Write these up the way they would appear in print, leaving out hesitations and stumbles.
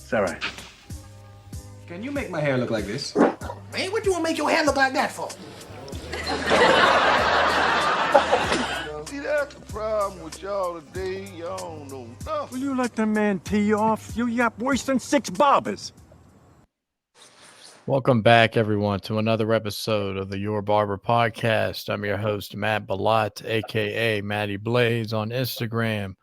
It's all right. Can you make my hair look like this? Man, what you want to make your hair look like that for? See, that's the problem with y'all today. Y'all don't know nothing. Will you let the man tee off? You yap worse than 6 barbers. Welcome back, everyone, to another episode of the Your Barber podcast. I'm your host, Matt Balot, a.k.a. Matty Blaze on Instagram.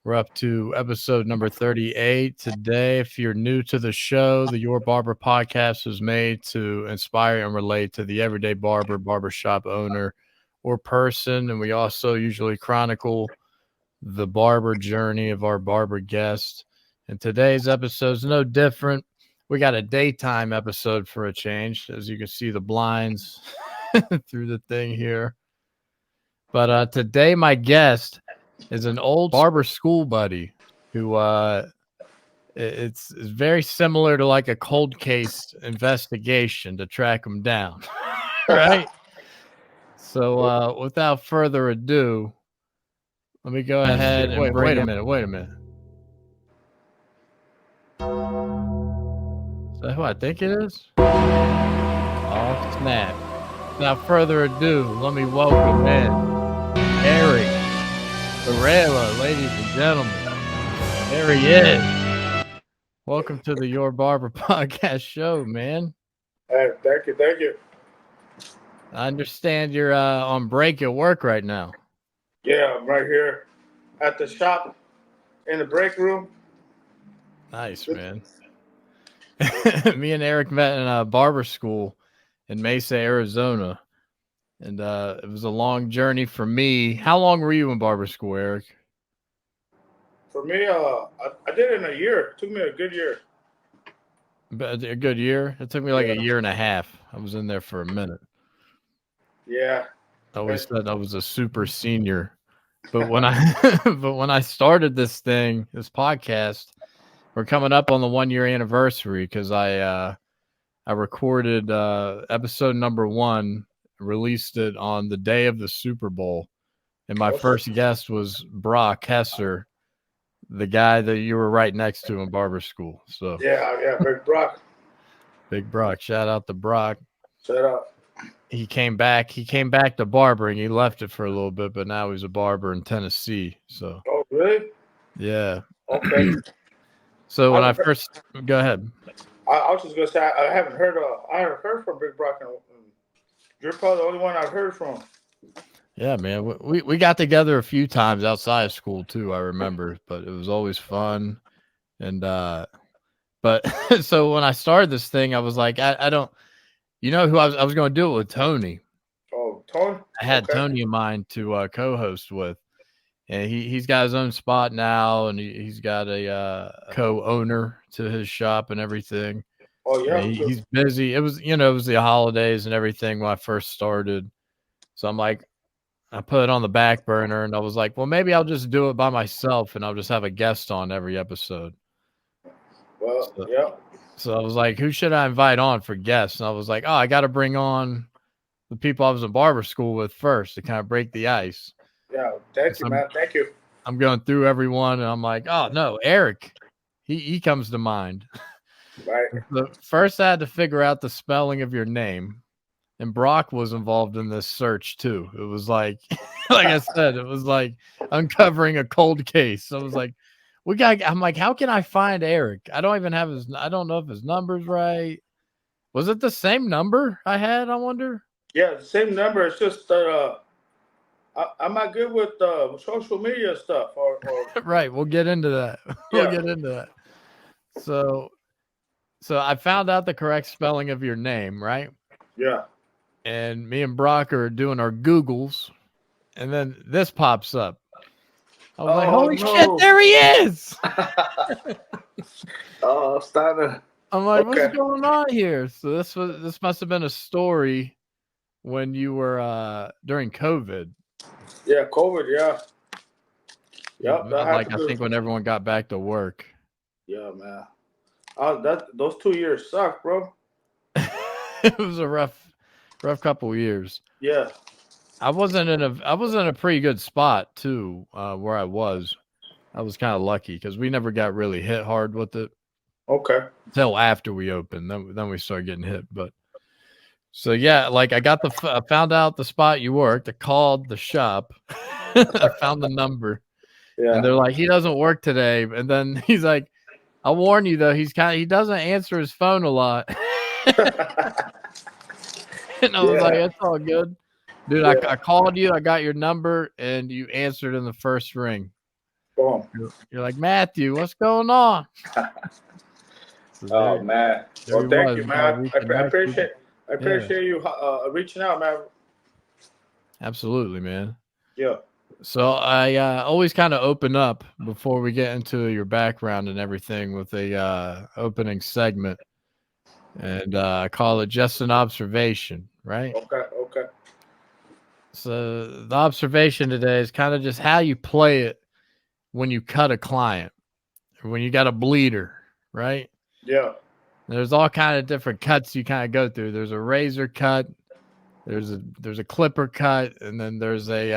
We're up to episode number 38 today. If you're new to the show, the Your Barber podcast is made to inspire and relate to the everyday barber, barbershop owner, or person. And we also usually chronicle the barber journey of our barber guest. And today's episode is no different. We got a daytime episode for a change. As you can see, the blinds through the thing here. But today, my guest is an old barber school buddy who it's very similar to like a cold case investigation to track him down. Right? So without further ado, let me go ahead and wait a minute. Is that who I think it is? Oh, snap. Without further ado, let me welcome in Erick Varela, ladies and gentlemen. There he is. Welcome to the Your Barber podcast show, man. Hey, thank you. I understand you're on break at work right now. Yeah, I'm right here at the shop in the break room. Nice, man. Me and Erick met in a barber school in Mesa, Arizona. And it was a long journey for me. How long were you in barber school, Erick? For me, I did it in a year. It took me a good year. A good year? It took me like a year and a half. I was in there for a minute. Yeah. I always said I was a super senior. But when I started this podcast, we're coming up on the 1-year anniversary because I recorded episode number 1. Released it on the day of the Super Bowl, and my first guest was Brock Hesser, the guy that you were right next to in barber school. So yeah, Big Brock. Shout out to Brock. Shout out. He came back to barbering. He left it for a little bit, but now he's a barber in Tennessee. So oh really? Yeah. Okay. So when I first go ahead. I was just gonna say I haven't heard from Big Brock. You're probably the only one I've heard from. Yeah, man. We got together a few times outside of school too, I remember, but it was always fun. And but so when I started this thing, I was like, I don't, who I was going to do it with Tony. Oh, Tony? I had Tony in mind to co-host with, and he's got his own spot now, and he's got a co-owner to his shop and everything. Oh yeah, he's busy. It was the holidays and everything when I first started. So I'm like, I put it on the back burner, and I was like, well, maybe I'll just do it by myself, and I'll just have a guest on every episode. Well, yeah. So I was like, who should I invite on for guests? And I was like, I got to bring on the people I was in barber school with first to kind of break the ice. Yeah, thank you, man. Thank you. I'm going through everyone, and I'm like, oh no, Erick, he comes to mind. Right. So first, I had to figure out the spelling of your name, and Brock was involved in this search too. It was like, like I said, it was like uncovering a cold case. I was like, I'm like, how can I find Erick? I don't know if his number's right. Was it the same number I had? I wonder. Yeah, the same number. It's just I'm not good with social media stuff. Or right. We'll get into that. We'll get into that. So I found out the correct spelling of your name, right? Yeah. And me and Brock are doing our Googles, and then this pops up. I was like, holy shit, there he is! I'm like, what's going on here? So this must have been a story when you were during COVID. Yeah, COVID, yeah. Yep. I think when everyone got back to work. Yeah, man. Those 2 years sucked, bro. It was a rough couple years. Yeah. I wasn't in a pretty good spot too, where I was. I was kind of lucky because we never got really hit hard with it. Okay. Until after we opened, then we started getting hit. But so yeah, like I got I found out the spot you worked. I called the shop. I found the number, and they're like, he doesn't work today. And then he's like, I'll warn you though, he doesn't answer his phone a lot. And I was like, it's all good. Dude, I called you, I got your number, and you answered in the first ring. Boom. You're like, Matthew, what's going on? Oh man. Well, thank you, man. I appreciate you reaching out, man. Absolutely, man. Yeah. So I always kind of open up before we get into your background and everything with a opening segment. And I call it just an observation, right? Okay. So the observation today is kind of just how you play it when you cut a client or when you got a bleeder, right? Yeah. There's all kind of different cuts you kind of go through. There's a razor cut, there's a clipper cut, and then there's a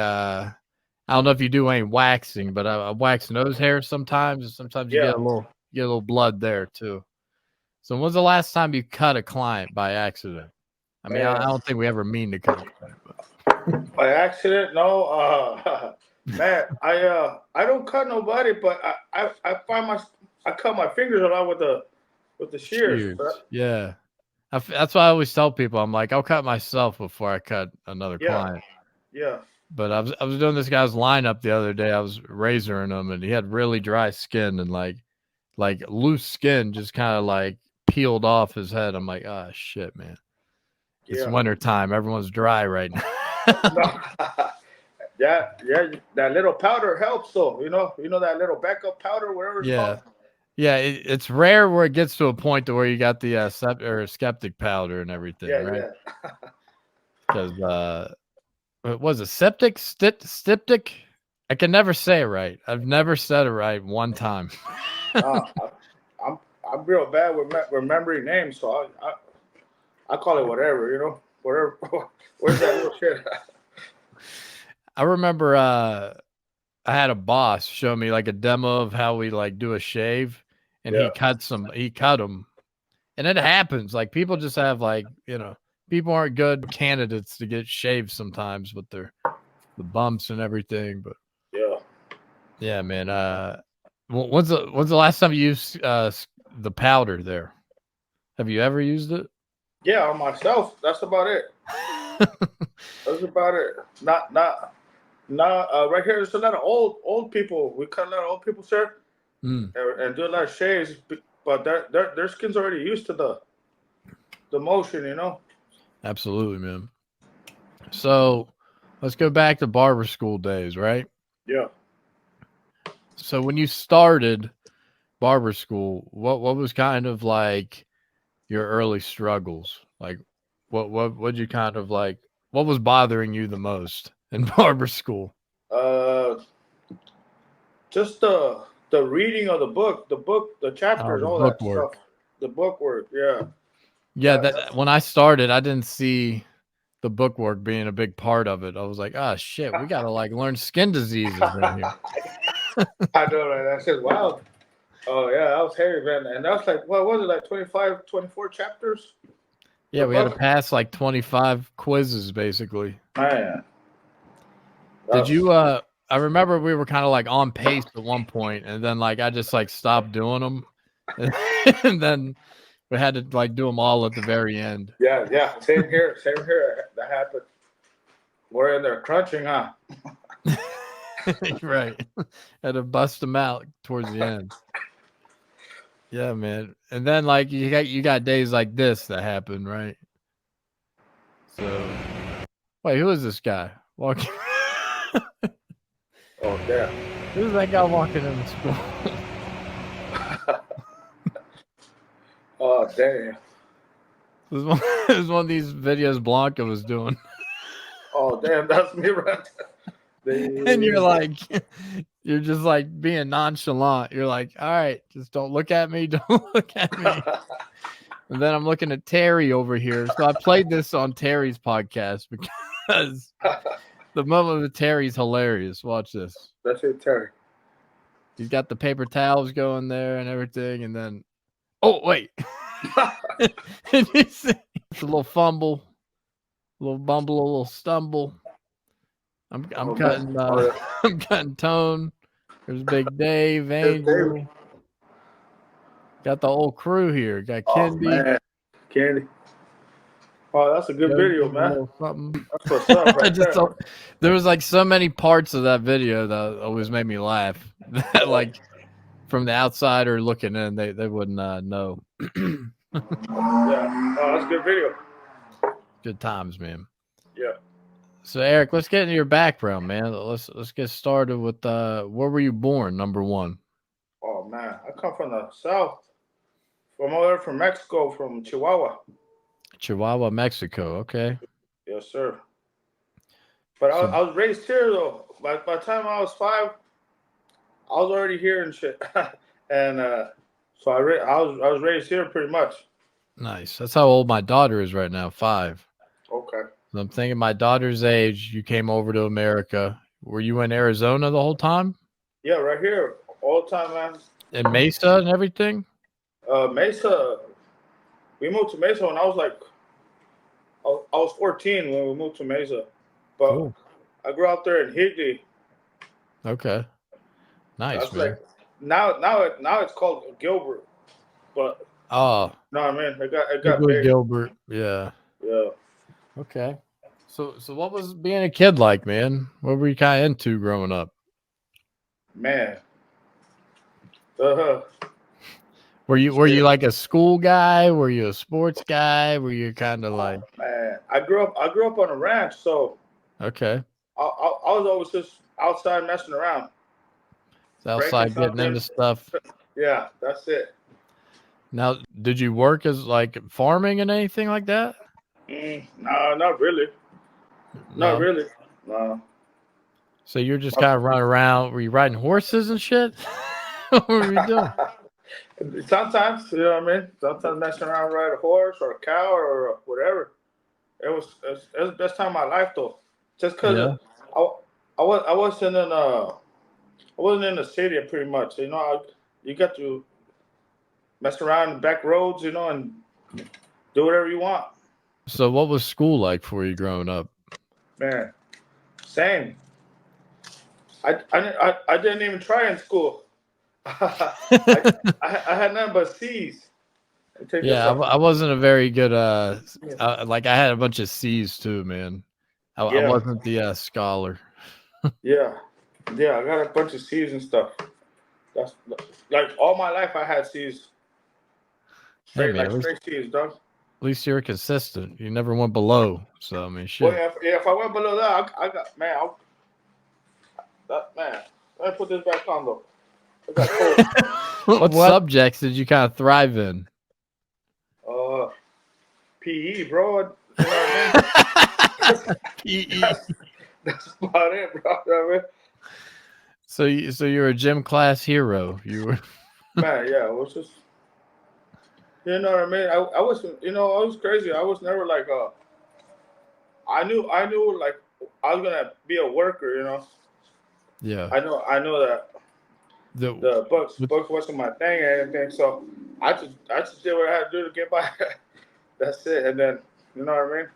I don't know if you do any waxing, but I wax nose hair sometimes, and sometimes you get a little blood there too. So when's the last time you cut a client by accident? I mean, I don't think we ever mean to cut a client. But. By accident? No. Man, I don't cut nobody, but I cut my fingers a lot with the shears. Yeah. That's why I always tell people, I'm like, I'll cut myself before I cut another client. Yeah. But I was doing this guy's lineup the other day. I was razoring him, and he had really dry skin and like loose skin just kind of like peeled off his head. I'm like, oh shit, man. It's winter time. Everyone's dry right now. Yeah, that little powder helps though. You know that little backup powder, whatever it's called. Yeah, it's rare where it gets to a point to where you got the skeptic powder and everything, right? Yeah. Because what was it, styptic? I can never say it right. I've never said it right one time. I'm real bad with remembering names, so I call it whatever, whatever. Where's that little shit? I remember I had a boss show me like a demo of how we like do a shave, and he cut them, and it happens. Like people just have like, people aren't good candidates to get shaved sometimes with the bumps and everything. But yeah, man. When's the last time you used the powder there? Have you ever used it? Yeah, on myself. That's about it. That's about it. Not right here. There's a lot of old people. We cut a lot of old people's hair and do a lot of shaves, but their skin's already used to the motion, Absolutely, man. So let's go back to barber school days, right? Yeah. So when you started barber school, what was kind of like your early struggles? Like what you kind of like, what was bothering you the most in barber school? Just the reading of the book, the chapters, all that stuff. The bookwork, yeah. Yeah, that when I started, I didn't see the bookwork being a big part of it. I was like, oh shit, we gotta like learn skin diseases in here. I know, right? I said, wow. Oh yeah, that was heavy, man. And that was like, what was it, like 25, 24 chapters? Yeah, we had to pass like 25 quizzes basically. Man. Did you I remember we were kind of like on pace at one point, and then like I just like stopped doing them. And then we had to like do them all at the very end. Yeah. Same here. That happened. We're in there crunching, huh? Right. Had to bust them out towards the end. Yeah, man. And then like you got days like this that happen, right? So wait, who is this guy walking? Oh damn. Who's that guy walking in the school? Oh damn. This is one of these videos Blanca was doing. Oh damn, that's me right there. And you're just like being nonchalant. You're like, all right, just don't look at me. Don't look at me. And then I'm looking at Terry over here. So I played this on Terry's podcast because the moment with Terry's hilarious. Watch this. That's it, Terry. He's got the paper towels going there and everything. And then Oh, wait. It's a little fumble, a little bumble, a little stumble. I'm cutting I'm cutting Tone. There's Big Dave, Angel. Got the whole crew here. Got Kendi. Man. Candy. Oh, that's a good video, man. Something. That's what's up right there. There was like so many parts of that video that always made me laugh. Like from the outsider looking in, they wouldn't know. Yeah. Oh, that's a good video. Good times, man. Yeah. So Eric, let's get into your background, man. Let's get started with where were you born? Number one. Oh man, I come from the south. From over there from Mexico, from Chihuahua. Chihuahua, Mexico. Okay. Yes, sir. But I was raised here though. By the time I was 5, I was already here and shit. And so I was raised here pretty much. Nice. That's how old my daughter is right now, 5. Okay. So I'm thinking my daughter's age. You came over to America. Were you in Arizona the whole time? Yeah, right here all the time, man. In Mesa and everything? Mesa. We moved to Mesa when I was like, I was 14 when we moved to Mesa, but Cool. I grew up there in Higley. Okay. Nice, That's man. like now it's called Gilbert, but Oh, no, I mean it got big. Gilbert. Yeah. Yeah. Okay. So what was being a kid like, man? What were you kind of into growing up? Man. Were you like a school guy? Were you a sports guy? Were you kind of like? Man, I grew up on a ranch, so Okay. I was always just outside messing around. Outside getting into stuff. Yeah, that's it. Now, did you work as like farming and anything like that? No, not really. No? Not really. No. So you're just kind of running around. Were you riding horses and shit? What were you doing? Sometimes, you know what I mean? Sometimes messing around, ride a horse or a cow or whatever. It was the best time of my life though. Just because I wasn't in the city pretty much. You know, you got to mess around the back roads, you know, and do whatever you want. So what was school like for you growing up? Man, same. I didn't even try in school. I had nothing but C's. Yeah, I wasn't a very good like I had a bunch of C's too, man. I wasn't the scholar. Yeah, I got a bunch of C's and stuff. That's like all my life I had C's. Straight, Hey, man, straight C's, dog. At least you were consistent. You never went below. So I mean, shit. Well, if I went below that, I got man. Let me put this back on though. I got cold. What subjects did you kind of thrive in? PE, bro. You know what I mean? PE. That's about it, bro. You know what I mean? So you're a gym class hero. You were. Man, yeah, it was just. You know what I mean? I wasn't. You know, I was crazy. I was never like I knew like I was gonna be a worker. You know. Yeah. I know that. The books wasn't my thing or anything, so I just did what I had to do to get by. That's it, and then you know what I mean.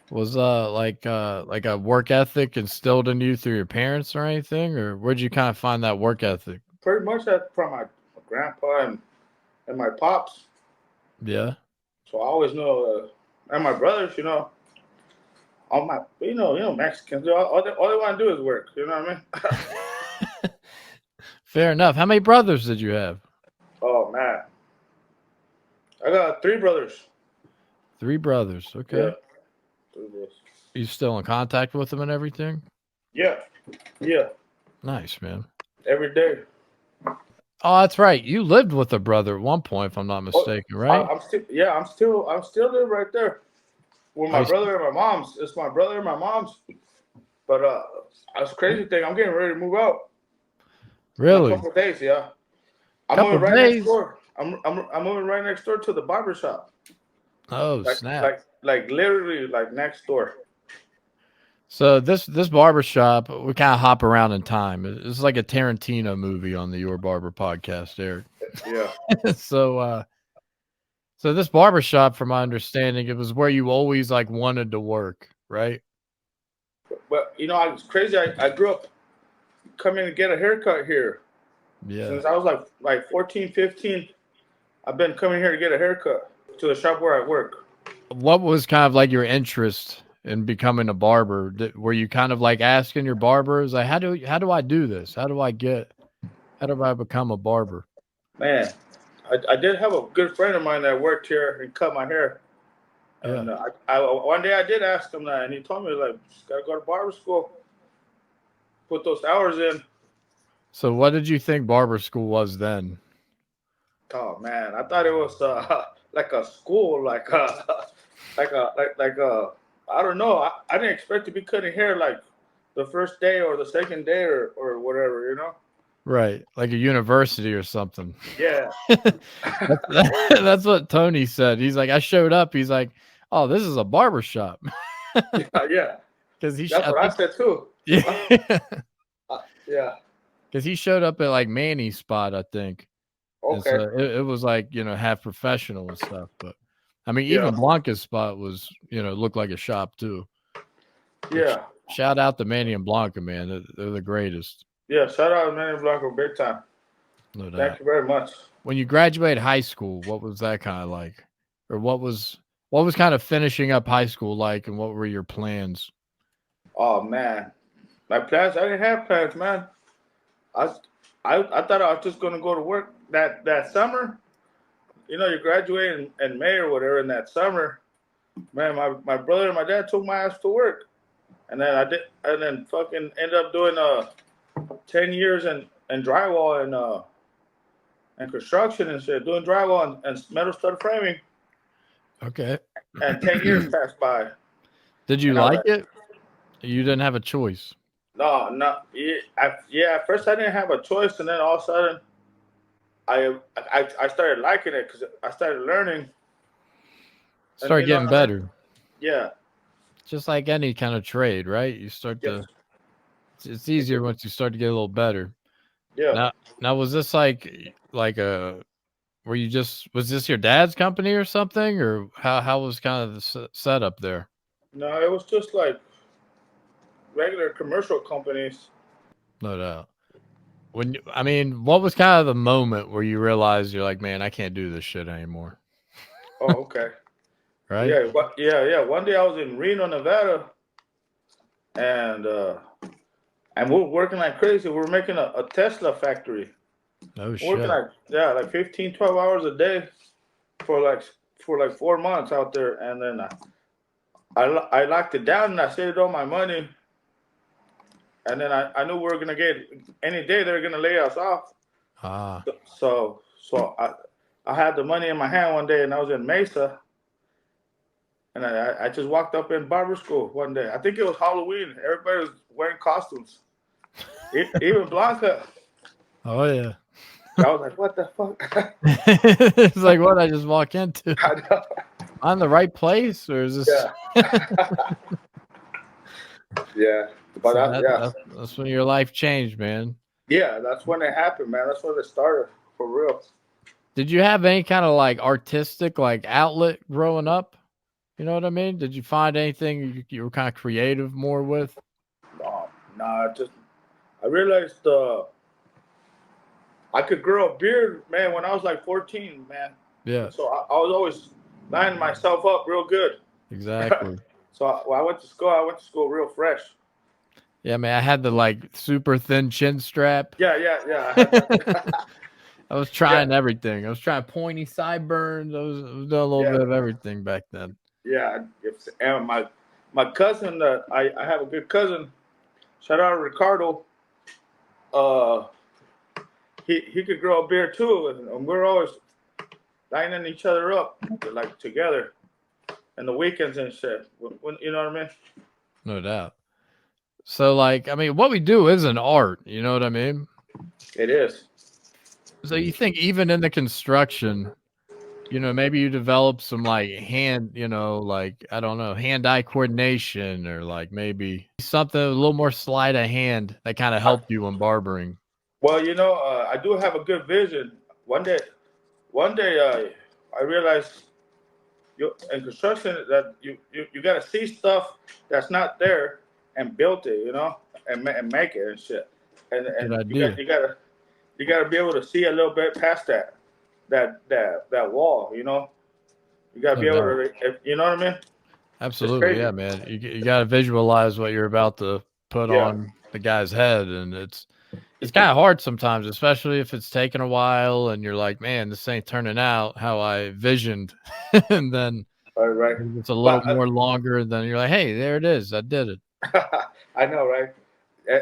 Was like a work ethic instilled in you through your parents or anything, or where'd you kind of find that work ethic? Pretty much that from my grandpa and my pops. Yeah. So I always know, and my brothers, you know, all my you know Mexicans, all they want to do is work. You know what I mean? Fair enough. How many brothers did you have? Oh man, I got 3 brothers. 3 brothers. Okay. Yeah. 3 brothers. You still in contact with them and everything? Yeah. Nice, man. Every day. Oh, that's right. You lived with a brother at one point, if I'm not mistaken, right? I'm still there right there. With my brother and my mom's. It's my brother and my mom's. But that's a crazy thing. I'm getting ready to move out. Really? In a couple of days, yeah. I'm moving right next door. I'm moving right next door to the barbershop. Oh, snap. Like literally like next door. So this barbershop, we kind of hop around in time. It's like a Tarantino movie on the Your Barber podcast, Eric. Yeah. So So this barbershop, from my understanding, it was where you always like wanted to work, right? But you know, I was crazy. I grew up coming to get a haircut here. Yeah. Since I was like 14, 15, I've been coming here to get a haircut to the shop where I work. What was kind of like your interest in becoming a barber? Were you kind of like asking your barbers, like, how do I do this? How do I become a barber? Man, I did have a good friend of mine that worked here and cut my hair. And Yeah. I one day I did ask him that, and he told me, like, just gotta go to barber school, put those hours in. So what did you think barber school was then? Oh man, I thought it was like a school, like I don't know. I didn't expect to be cutting hair like the first day or the second day or whatever, you know. Right, like a university or something. Yeah. That's what Tony said. He's like, I showed up. He's like, oh, this is a barbershop. Yeah. Because That's what I said too. Yeah. Yeah. Because he showed up at like Manny's spot, I think. And Okay. so it was like, half professional and stuff. But I mean, Yeah. even Blanca's spot was, looked like a shop too. Yeah. Shout out to Manny and Blanca, man. They're the greatest. Yeah. Shout out to Manny Blanco, big time. No doubt. Thank you very much. When you graduated high school, what was that kind of like? Or what was kind of finishing up high school like, and what were your plans? Oh man, my plans. I didn't have plans, man. I thought I was just gonna go to work that summer. You know, you graduate in May or whatever. In that summer, man, my brother and my dad took my ass to work, and then fucking ended up doing 10 years in drywall and construction and shit, doing drywall and metal stud framing. Okay. And 10 years passed by. Did you like it? You didn't have a choice. No. At first I didn't have a choice, and then all of a sudden, I started liking it because I started learning. Start getting better. Yeah. Just like any kind of trade, right? You start to. It's easier once you start to get a little better. Yeah. Now was this like was this your dad's company or something, or how was kind of the setup there? No, it was just like regular commercial companies. No doubt. What was kind of the moment where you realized you're like, man, I can't do this shit anymore? Oh, okay. Right? Yeah. One day I was in Reno, Nevada, and we were working like crazy. We were making a Tesla factory. Oh shit. Working like 15, 12 hours a day for like 4 months out there, and then I locked it down and I saved all my money. And then I knew we were gonna get any day they were gonna lay us off. Ah. So I had the money in my hand one day, and I was in Mesa, and I just walked up in barber school one day. I think it was Halloween. Everybody was wearing costumes, even Blanca. Oh yeah. I was like, what the fuck? It's like what I just walk into. I know. I'm the right place, or is this? Yeah. Yeah. But So that's when your life changed, man. Yeah, that's when it happened, man. That's when it started for real. Did you have any kind of like artistic like outlet growing up? You know what I mean? Did you find anything you were kind of creative more with? No, I realized I could grow a beard, man, when I was like 14, man. Yeah. So I was always lining myself up real good. Exactly. So I went to school real fresh. Yeah, man. I had the like super thin chin strap. Yeah. I was trying everything. I was trying pointy sideburns. I was doing a little bit of everything back then. Yeah. And my cousin, I have a good cousin. Shout out to Ricardo. He could grow a beard too, and we're always lining each other up like together, and the weekends and shit. You know what I mean? No doubt. So, like, what we do is an art. You know what I mean? It is. So you think even in the construction, maybe you develop some like hand, like, I don't know, hand-eye coordination, or like maybe something a little more sleight of hand that kind of helped you in barbering. Well, I do have a good vision. One day, I realized in construction that you got to see stuff that's not there and build it, you know, and make it and shit. And you gotta be able to see a little bit past that wall, you know. You gotta be able to, you know what I mean? Absolutely, yeah, man. You got to visualize what you're about to put on the guy's head, and it's kind of hard sometimes, especially if it's taken a while, and you're like, man, this ain't turning out how I visioned, and then it's a little more longer, and then you're like, hey, there it is, I did it. I know, right?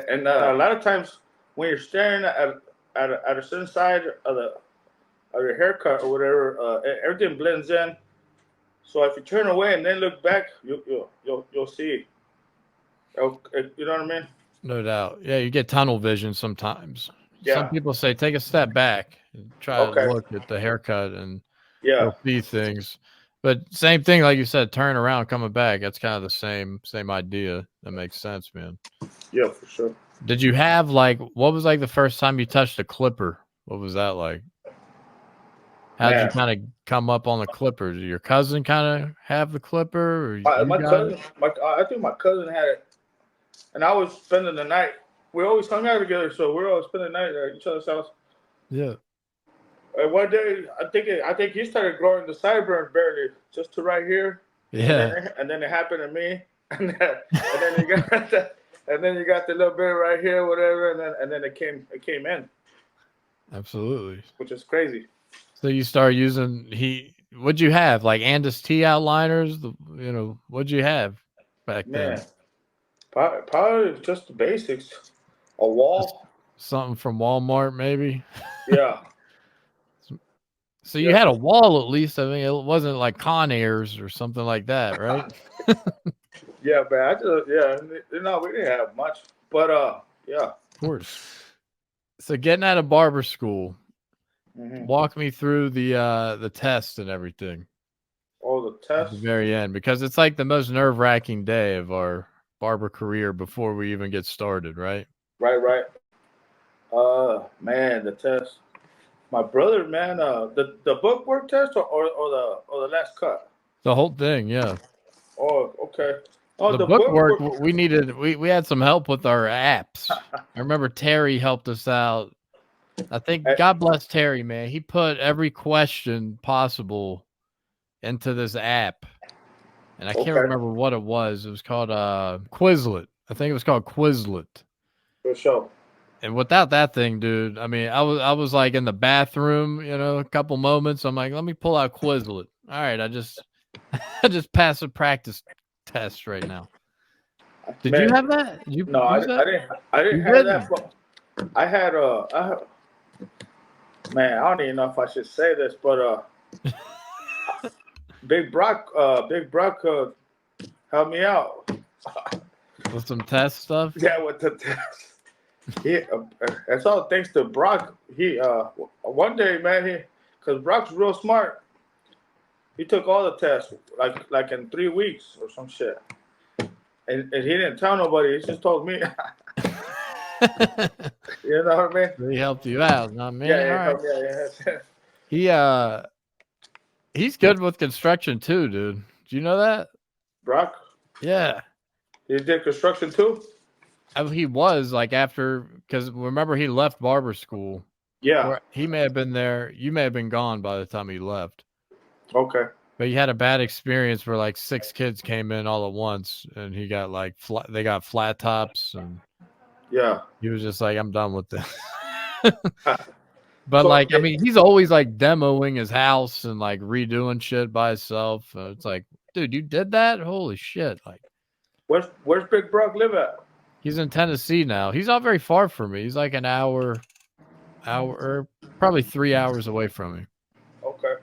And a lot of times when you're staring at a certain side of your haircut or whatever, everything blends in. So if you turn away and then look back, you'll see. You know what I mean? No doubt. Yeah, you get tunnel vision sometimes. Yeah. Some people say take a step back and try to look at the haircut, and you'll see things. But same thing, like you said, turn around, coming back. That's kind of the same idea. That makes sense, man. Yeah, for sure. Did you have what was like the first time you touched a clipper? What was that like? How did you kind of come up on the clipper? Did your cousin kind of have the clipper? Or my cousin, I think my cousin had it, and I was spending the night. We always hung out together, so we were always spending the night at each other's house. Yeah. And one day, I think he started growing the sideburns barely, just to right here. Yeah. And then it happened to me, and then you got the little bit right here, whatever, and then it came in. Absolutely. Which is crazy. So you start using what'd you have? Like Andis T outliners? What'd you have back then? Probably just the basics. A wall. Something from Walmart, maybe? Yeah. So you had a wall at least. I mean, it wasn't like Conairs or something like that, right? Yeah, man. We didn't have much. But yeah. Of course. So getting out of barber school. Mm-hmm. Walk me through the test and everything. Oh, the test? At the very end, because it's like the most nerve-wracking day of our barber career before we even get started, right? Right. Man, the test. My brother, man, the bookwork test or the last cut? The whole thing, yeah. Oh, okay. Oh, the bookwork we had some help with our apps. I remember Terry helped us out. I think God bless Terry, man. He put every question possible into this app. And I can't remember what it was. It was called Quizlet. I think it was called Quizlet. For sure. And without that thing, dude, I mean, I was like in the bathroom, a couple moments. I'm like, let me pull out Quizlet. All right, I just passed a practice test right now. Did you have that? No, I didn't have that. I had man, I don't even know if I should say this, but Big Brock helped me out with some test stuff. Yeah, with the test. That's all thanks to Brock. He one day, man, because Brock's real smart. He took all the tests like in 3 weeks or some shit, and he didn't tell nobody. He just told me. You know what I mean? He helped you out, not me. Yeah. He's good with construction too, dude. Do you know that? Brock? Yeah. He did construction too? I mean, he was like because remember he left barber school. Yeah. He may have been there. You may have been gone by the time he left. Okay. But he had a bad experience where like 6 kids came in all at once, and he got like they got flat tops, and yeah, he was just like, I'm done with this. But I mean, he's always like demoing his house and like redoing shit by himself. It's like, dude, you did that? Holy shit! Like, where's Big Brock live at? He's in Tennessee now. He's not very far from me. He's like an hour, or probably 3 hours away from me. Okay.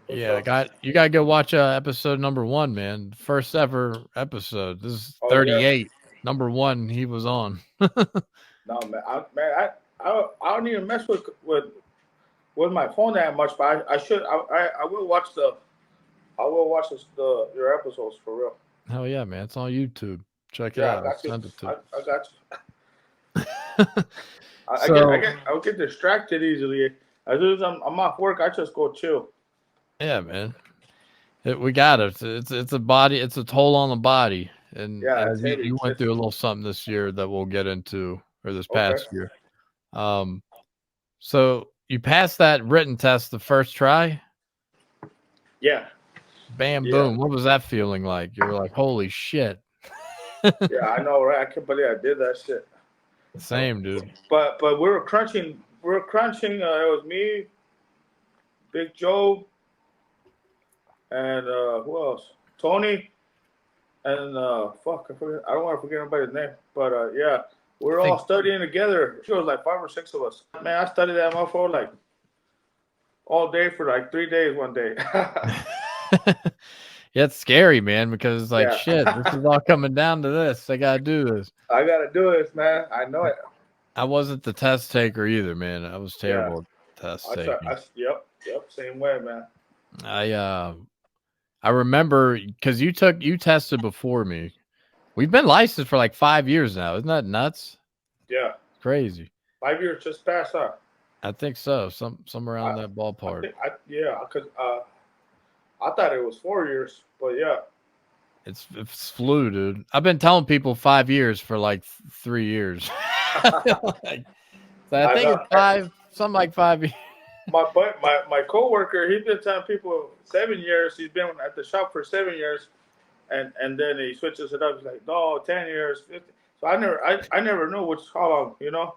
Yeah, you got to go watch episode number 1, man. First ever episode. This is 38. Yeah. Number 1 he was on. No, man. I don't even mess with my phone that much, but I will watch your episodes for real. Hell yeah, man. It's on YouTube. Check it out. Send it to I got you. I'll get distracted easily. As soon as I'm off work, I just go chill. Yeah, man. We got it. It's a body. It's a toll on the body. And Yeah, it's heavy. you went through a little something this year that we'll get into, or this past year. So you passed that written test the first try? Yeah. Bam, Yeah. boom. What was that feeling like? You were like, holy shit. Yeah, I know, right? I can't believe I did that shit. Same, dude. But we were crunching. It was me, Big Joe, and who else? Tony, and fuck, I forget. I don't want to forget anybody's name. But yeah, we were all studying together. It was like 5 or 6 of us. Man, I studied that motherfucker like all day for like 3 days one day. Yeah, it's scary, man, because it's like, Yeah. shit, this is all coming down to this. I got to do this. I got to do this, man. I know it. I wasn't the test taker either, man. I was terrible at test taking. Yep, same way, man. I remember because you tested before me. We've been licensed for like 5 years now. Isn't that nuts? Yeah. Crazy. 5 years just passed up. I think so. Some around that ballpark. Because I thought it was 4 years, but yeah. It's flew, dude. I've been telling people 5 years for like 3 years. So I think it's 5, something like 5 years. My coworker, he's been telling people 7 years. He's been at the shop for 7 years, and then he switches it up. He's like, no, 10 years, 50. So I never knew how long, you know.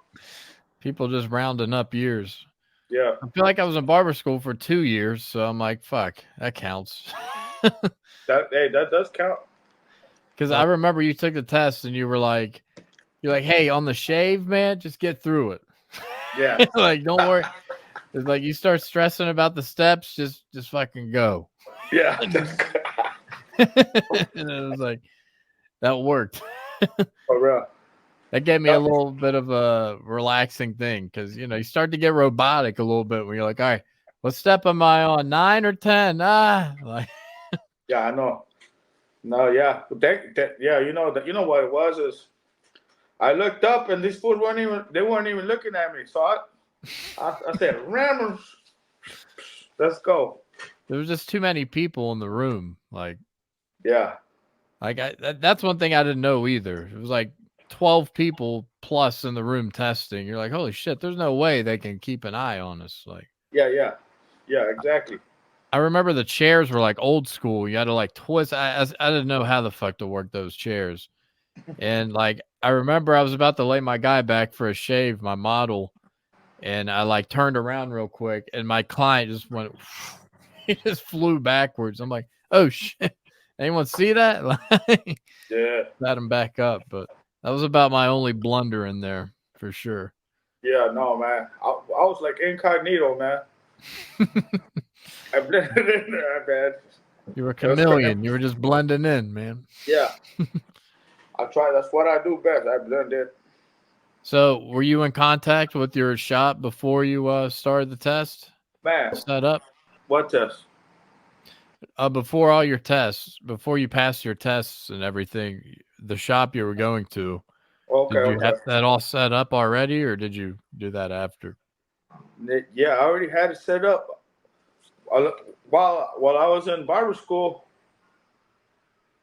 People just rounding up years. Yeah. I feel like I was in barber school for 2 years, so I'm like, fuck, that counts. that does count. Because I remember you took the test and you're like, hey, on the shave, man, just get through it. Yeah. Like, don't worry. It's like you start stressing about the steps, just fucking go. Yeah. And it was like, that worked. For real. That gave me a little bit of a relaxing thing because, you start to get robotic a little bit when you're like, all right, what step am I on, 9 or 10? Like. Yeah, I know. No, yeah. Yeah, you know what it was is I looked up and these fools weren't even looking at me. So I said, Ramos, let's go. There was just too many people in the room. Like, yeah. Like that's one thing I didn't know either. It was like 12 people plus in the room testing. You're like, holy shit, there's no way they can keep an eye on us. Like, yeah, exactly. I remember the chairs were like old school. You had to like twist. I didn't know how the fuck to work those chairs. And like, I remember I was about to lay my guy back for a shave, my model. And I like turned around real quick and my client just went, he just flew backwards. I'm like, oh shit. Anyone see that? Yeah. Got him back up. But that was about my only blunder in there for sure. Yeah, no, man. I was like incognito, man. I blended in there, man. You were a chameleon. You were just blending in, man. Yeah. I try. That's what I do best. I blend in. So, were you in contact with your shop before you started the test? Man. Set up? What test? Before all your tests, before you passed your tests and everything, the shop you were going to, did you have that all set up already, or did you do that after? Yeah, I already had it set up. While I was in barber school,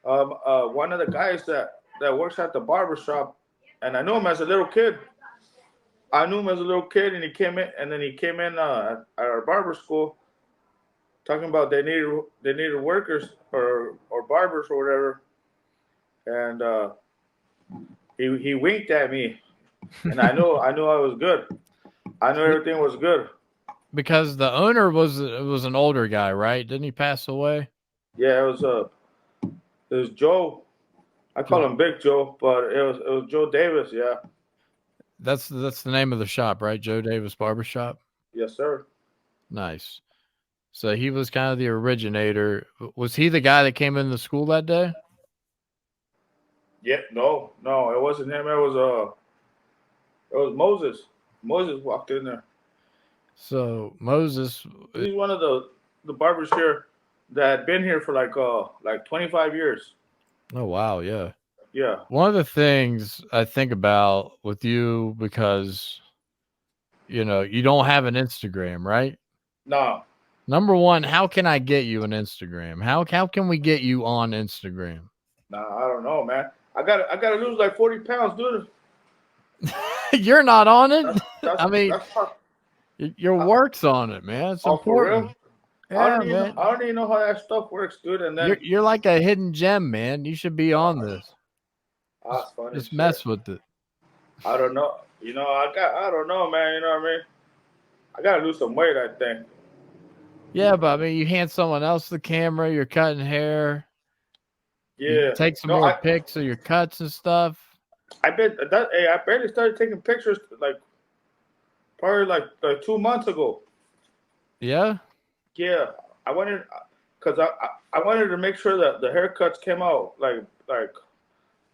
one of the guys that works at the barbershop, and I knew him as a little kid. And he came in, at our barber school, talking about they needed workers or barbers or whatever, and he winked at me, and I knew I was good. I knew everything was good. Because the owner was an older guy, right? Didn't he pass away? Yeah, it was Joe. I call him Big Joe, but it was Joe Davis. Yeah. That's the name of the shop, right? Joe Davis Barbershop. Yes, sir. Nice. So he was kind of the originator. Was he the guy that came into the school that day? Yeah, no, it wasn't him. It was Moses. Moses walked in there. So Moses, he's one of the barbers here that had been here for like 25 years. Oh wow, yeah. Yeah. One of the things I think about with you, because you don't have an Instagram, right? No. Number one, how can I get you on Instagram? How can we get you on Instagram? Nah, I don't know, man. I gotta lose like 40 pounds, dude. You're not on it. That's I mean, that's tough. your work's on it, man. It's Oh, for real? important. Yeah, man. I don't even know how that stuff works, dude. And then You're like a hidden gem, man. You should be on this. that's funny. Just shit. mess with it. I don't know. You know, I don't know, man. You know what I mean? I gotta lose some weight, I think. Yeah, but I mean, you hand someone else the camera. You're cutting hair. Yeah. You take some more pics of your cuts and stuff. I barely started taking pictures like probably like 2 months ago. Yeah. Yeah, I wanted because I wanted to make sure that the haircuts came out like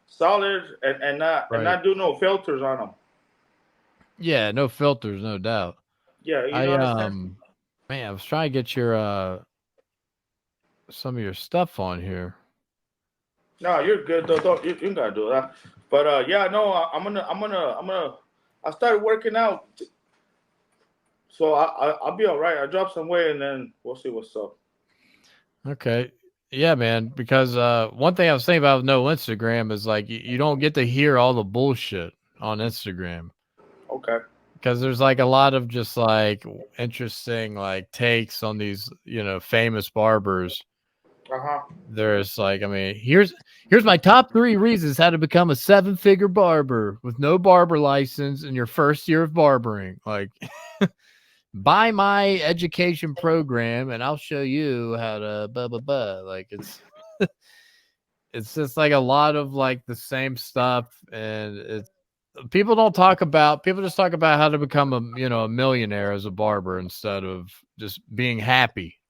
solid and not do no filters on them. Yeah, no filters, no doubt. Yeah, you know what I'm saying? Man, I was trying to get your some of your stuff on here. No, you're good though. You gotta do that. But yeah, no, I'm gonna. I started working out, so I'll be all right. I dropped some weight and then we'll see what's up. Okay. Yeah, man. Because one thing I was thinking about with no Instagram is like you don't get to hear all the bullshit on Instagram. Okay. Because there's like a lot of just like interesting like takes on these, famous barbers. There's like, I mean, here's my top 3 reasons how to become a 7-figure barber with no barber license in your first year of barbering. Like, buy my education program and I'll show you how to blah blah blah. Like it's just like a lot of like the same stuff, and people just talk about how to become a millionaire as a barber instead of just being happy.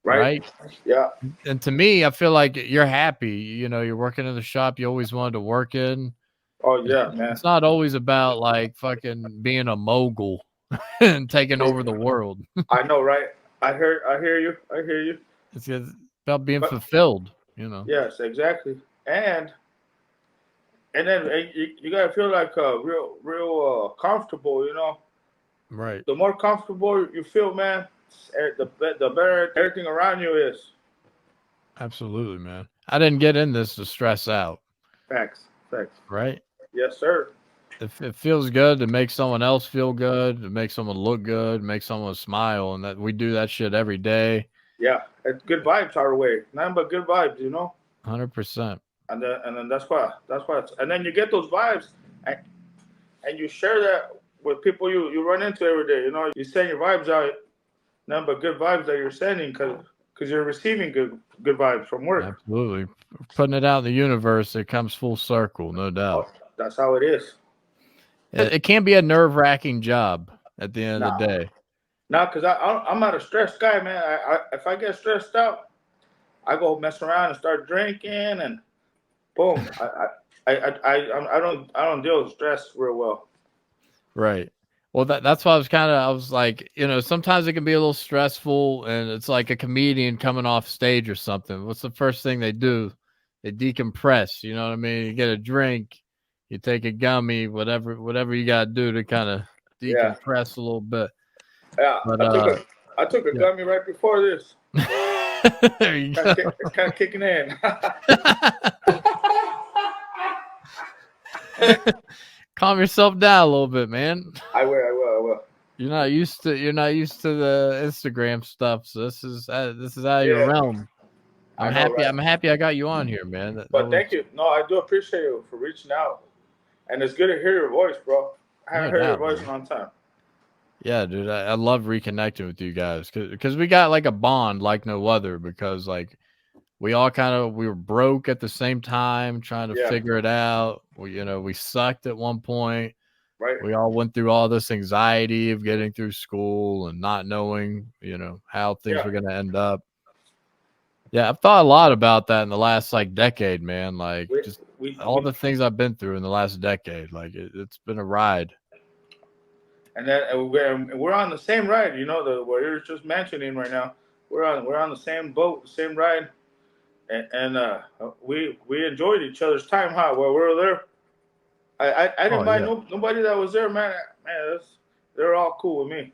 Right? Yeah. And to me, I feel like you're happy. You're working in the shop you always wanted to work in. Oh yeah, man. It's not always about like fucking being a mogul and taking over the world. I know, right? I hear you. It's about being fulfilled, Yes, exactly. And then you gotta feel like real comfortable, Right. The more comfortable you feel, man, the better everything around you is. Absolutely, man. I didn't get in this to stress out. Facts. Right? Yes, sir. It feels good to make someone else feel good, to make someone look good, make someone smile, and that we do that shit every day. Yeah, it's good vibes our way. Nothing but good vibes, 100%. And then that's why and then you get those vibes and you share that with people you run into every day. You send your vibes out, nothing but good vibes that you're sending because you're receiving good vibes from work. Absolutely. Putting it out in the universe, it comes full circle, no doubt. Oh, that's how it is. It can be a nerve-wracking job at the end of the day. No, because I'm not a stressed guy, man. If I get stressed out, I go mess around and start drinking, and boom, I don't deal with stress real well. Right. Well, that's why I was like, sometimes it can be a little stressful, and it's like a comedian coming off stage or something. What's the first thing they do? They decompress. You know what I mean? You get a drink, you take a gummy, whatever you got to do to kind of decompress a little bit. Yeah, but, I took a gummy right before this. There you go. It's kind of kicking in. Calm yourself down a little bit, man. I will. You're not used to the Instagram stuff, so this is out of your realm. I'm happy. Right? I'm happy I got you on here, man. But thank you. No, I do appreciate you for reaching out, and it's good to hear your voice, bro. I haven't heard your voice in a long time. Yeah, dude, I love reconnecting with you guys because we got like a bond like no other, because like we were broke at the same time trying to figure it out. We sucked at one point. Right. We all went through all this anxiety of getting through school and not knowing, how things were going to end up. Yeah, I've thought a lot about that in the last like decade, man. Like all the things I've been through in the last decade. Like it's been a ride. And then we're on the same ride, what you're just mentioning right now. We're on the same boat, the same ride, and we enjoyed each other's time, while we were there. I didn't mind nobody that was there, man. Man, they're all cool with me.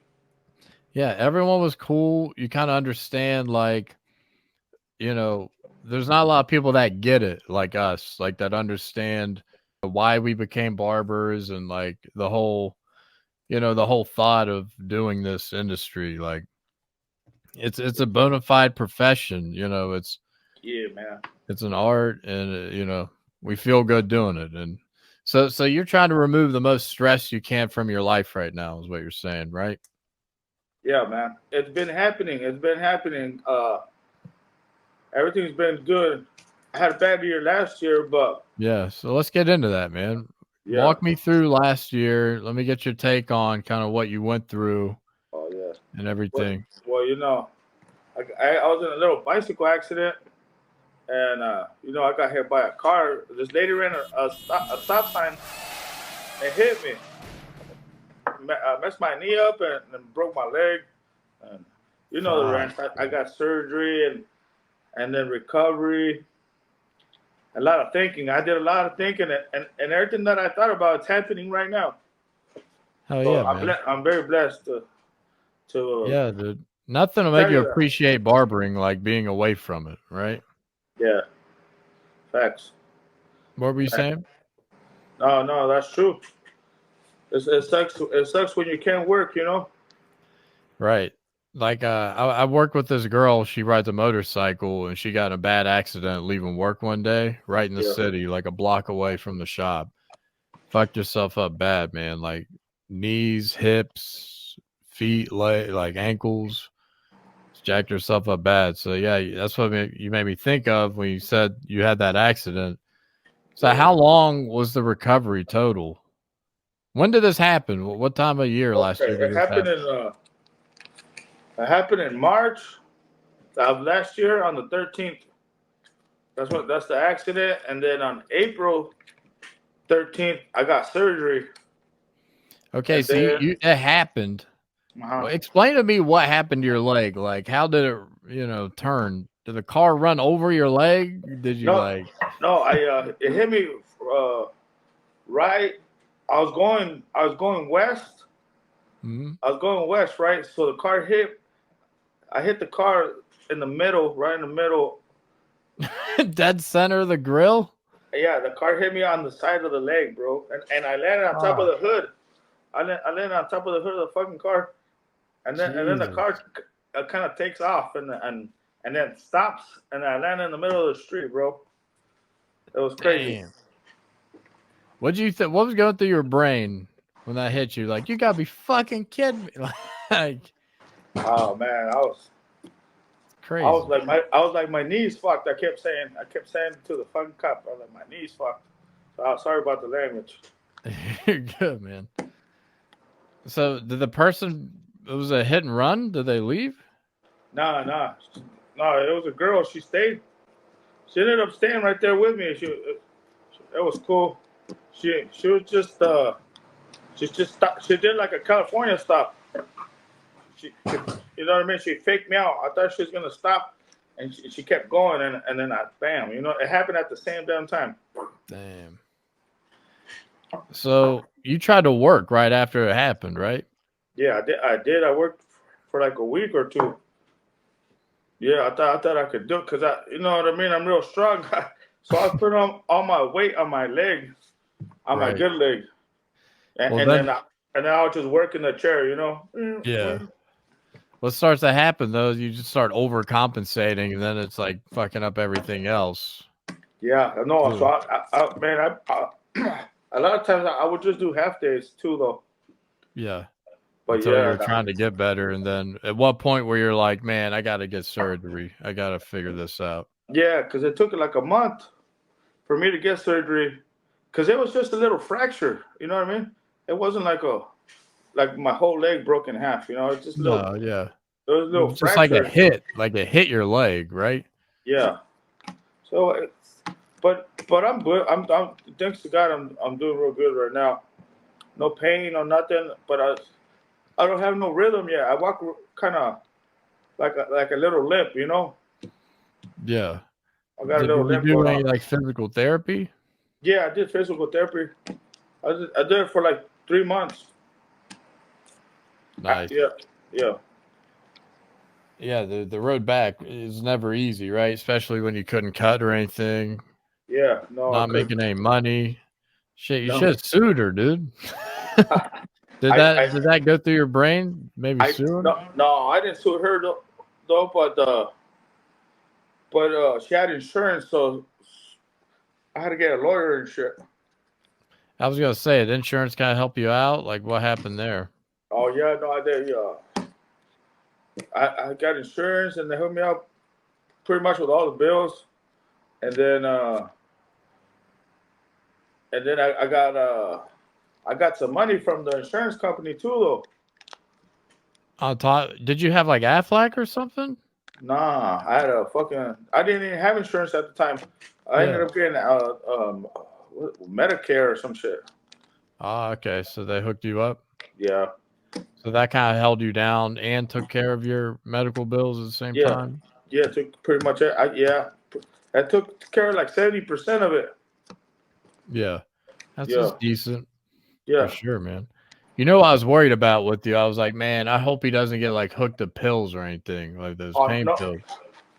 Yeah, everyone was cool. You kind of understand, like, you know, there's not a lot of people that get it like us, like that understand why we became barbers and like the whole, the whole thought of doing this industry. Like it's a bona fide profession, Yeah, man. it's an art and we feel good doing it. And so you're trying to remove the most stress you can from your life right now is what you're saying, right? Yeah, man. It's been happening. It's been happening. Everything's been good. I had a bad year last year, but Yeah, so let's get into that, man. yeah. Walk me through last year. Let me get your take on kind of what you went through Oh yeah. and everything. Well, I was in a little bicycle accident, and I got hit by a car. This lady ran a stop sign and hit me. Messed my knee up and broke my leg. And the rest. I got surgery and then recovery. A lot of thinking. I did a lot of thinking, and everything that I thought about is happening right now. Hell So yeah, man. I'm very blessed to Yeah, dude. Nothing will make you appreciate barbering like being away from it, right? Yeah, facts. What were you saying? No, that's true. It sucks. It sucks when you can't work. Right. Like I work with this girl, she rides a motorcycle and she got in a bad accident leaving work one day, right in the city, like a block away from the shop. Fucked yourself up bad, man. Like knees, hips, feet, like ankles. Jacked yourself up bad. So yeah, that's what you made me think of when you said you had that accident. So how long was the recovery total? When did this happen? What time of year last year did It this happened happen? in March of last year on the 13th. That's the accident, and then on April 13th I got surgery. Okay, And so then, it happened. Well, explain to me what happened to your leg. Like, how did it, turn? Did the car run over your leg? Did you no, it hit me right. I was going west. Mm-hmm. I was going west, right? So the car hit. I hit the car in the middle, right in the middle. Dead center of the grill? Yeah, the car hit me on the side of the leg, bro. And I landed on top of the hood. I landed on top of the hood of the fucking car. And then the car kind of takes off and then stops, and I landed in the middle of the street, bro. It was crazy. Damn. What'd you think? What was going through your brain when that hit you? Like, you gotta be fucking kidding me. Like, Oh man, crazy. I was like my knees fucked. I kept saying to the fucking cop, I was like, my knees fucked. So sorry about the language. You're good, man. So did the person? It was a hit and run. Did they leave? Nah. No, it was a girl. She stayed. She ended up staying right there with me. It was cool. She was just stopped. She did like a California stop. She you know what I mean? She faked me out. I thought she was gonna stop, and she kept going, and then bam. It happened at the same damn time. Damn. So you tried to work right after it happened, right? Yeah, I did. I worked for like a week or two. Yeah, I thought I could do it because you know what I mean. I'm real strong, so I put on all my weight on my leg, on my good leg, and then I was just working the chair. Yeah. What starts to happen though is you just start overcompensating, and then it's like fucking up everything else. Yeah, I know. So I a lot of times I would just do half days too, though. Yeah. But until you're trying to get better, and then at what point where you're like, man, I got to get surgery. I got to figure this out. Yeah, because it took like a month for me to get surgery, because it was just a little fracture. You know what I mean? It wasn't like my whole leg broke in half. It's just little. Yeah. It was a little just fracture. like it hit your leg, right? Yeah. So, but I'm good. I'm thanks to God, I'm doing real good right now. No pain or nothing. But I don't have no rhythm yet. I walk kind of like a little limp, Yeah. I got a little limp. Did you do any like physical therapy? Yeah, I did physical therapy. I did it for like 3 months. Nice. Yeah. Yeah, the road back is never easy, right? Especially when you couldn't cut or anything, Yeah, no, I not couldn't. making any money. Shit, you No, should have sued her, dude. Did that go through your brain? Maybe sue him? no, I didn't sue her though, but she had insurance, so I had to get a lawyer and shit. I was gonna say, did insurance kind of help you out? Like, what happened there? Oh yeah, no, I did. Yeah, I got insurance, and they hooked me up pretty much with all the bills, and then I got some money from the insurance company too, though. On top, did you have like Aflac or something? Nah, I didn't even have insurance at the time. I ended up getting Medicare or some shit. Oh, okay. So they hooked you up. Yeah, So that kind of held you down and took care of your medical bills at the same time. yeah, it took pretty much it. I took care of like 70% of it. Yeah, that's Yeah, just decent yeah. for sure, man. You know what I was worried about with you? I was like, man, I hope he doesn't get like hooked to pills or anything, like those pain No. pills.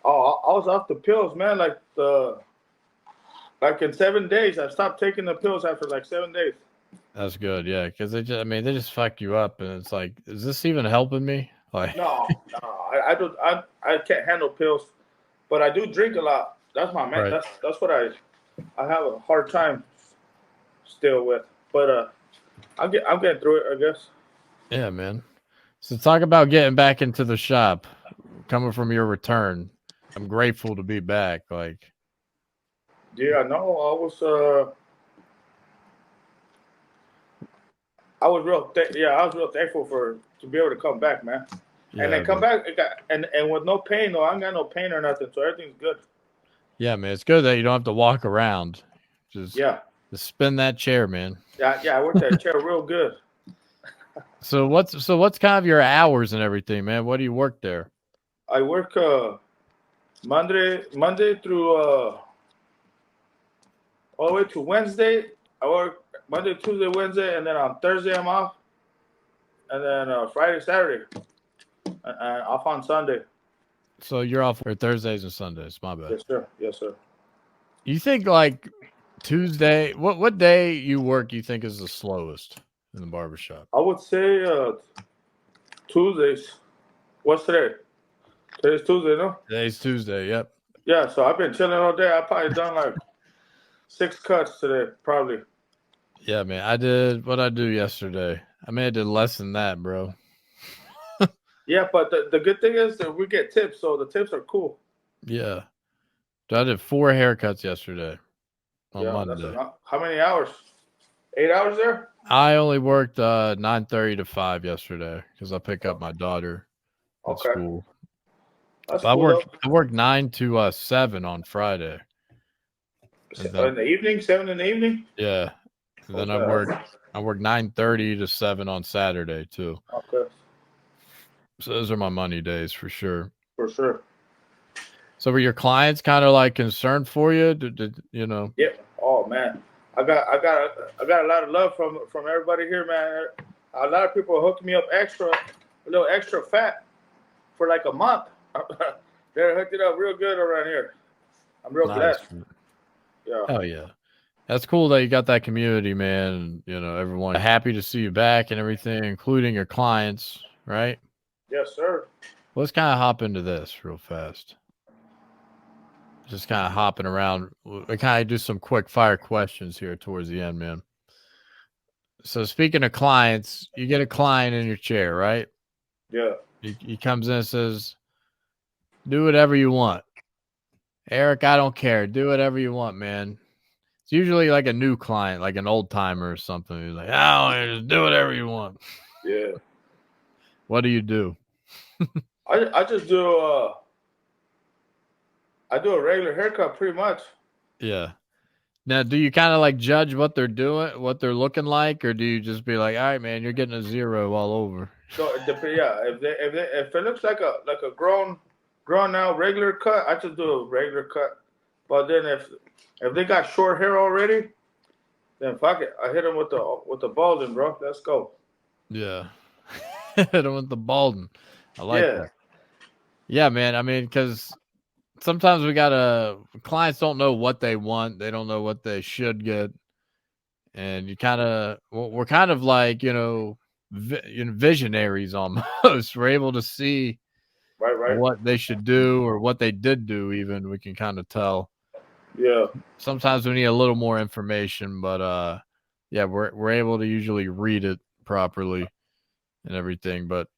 Oh, I was off the pills, man. Like in 7 days, I stopped taking the pills after like 7 days. That's good, yeah, because they just fuck you up, and it's like, is this even helping me? Like, No, I don't. I can't handle pills, but I do drink a lot. That's my man. Right. That's what I have a hard time still with. But I'm getting through it, I guess. yeah, man. So talk about getting back into the shop, coming from your return. I'm grateful to be back. Like, Yeah, no, I was real thankful to be able to come back, man. yeah, And then come back and with no pain though. I ain't got no pain or nothing, so everything's good. yeah, man. It's good that you don't have to walk around. Just spin that chair, man. Yeah, I worked that chair real good. So what's kind of your hours and everything, man? What do you work there? I work Monday through all the way to Wednesday. I work Monday, Tuesday, Wednesday, and then on Thursday I'm off, and then Friday, Saturday, and off on Sunday. So you're off for Thursdays and Sundays. My bad. Yes, sir. Yes, sir. You think like Tuesday? What day you work? You think is the slowest in the barbershop? I would say Tuesdays. What's today? Today's Tuesday, no? Today's Tuesday. Yep. Yeah. So I've been chilling all day. I probably done like 6 cuts today, probably. Yeah, man. I did what I do yesterday. I may have did less than that, bro. Yeah, but the good thing is that we get tips, so the tips are cool. Yeah. I did 4 haircuts yesterday on Monday. How many hours? 8 hours there? I only worked 9:30 to 5 yesterday because I pick up my daughter at school. That's cool, I worked 9 to 7 on Friday. In the evening, 7 in the evening? Yeah. And then I worked 9:30 to 7 on Saturday too. Okay. So those are my money days for sure. For sure. So were your clients kind of like concerned for you? Did you know? Yeah. Oh man, I got a lot of love from everybody here, man. A lot of people hooked me up a little extra fat for like a month. They hooked it up real good around here. I'm real blessed. Yeah. Oh yeah. That's cool that you got that community, man. And, you know, everyone happy to see you back and everything, including your clients, right? Yes, sir. Let's kind of hop into this real fast. Just kind of hopping around. We kind of do some quick fire questions here towards the end, man. So speaking of clients, you get a client in your chair, right? Yeah. He comes in and says, do whatever you want. Eric, I don't care. Do whatever you want, man. It's usually like a new client, like an old timer or something. He's like, oh, just do whatever you want. Yeah. What do you do? I just do I do a regular haircut pretty much. Yeah. Now, do you kind of like judge what they're doing, what they're looking like, or do you just be like, all right, man, you're getting a 0 all over? So yeah, if it looks like a grown out regular cut, I just do a regular cut. But then if they got short hair already, then fuck it, I hit them with the balding, bro. Let's go. Yeah. Hit them with the balding. I like that. Yeah, man. I mean, because sometimes clients don't know what they want. They don't know what they should get. And we're kind of like, visionaries almost. We're able to see Right. what they should do or what they did do. Even we can kind of tell. Yeah. Sometimes we need a little more information, but yeah, we're able to usually read it properly and everything. But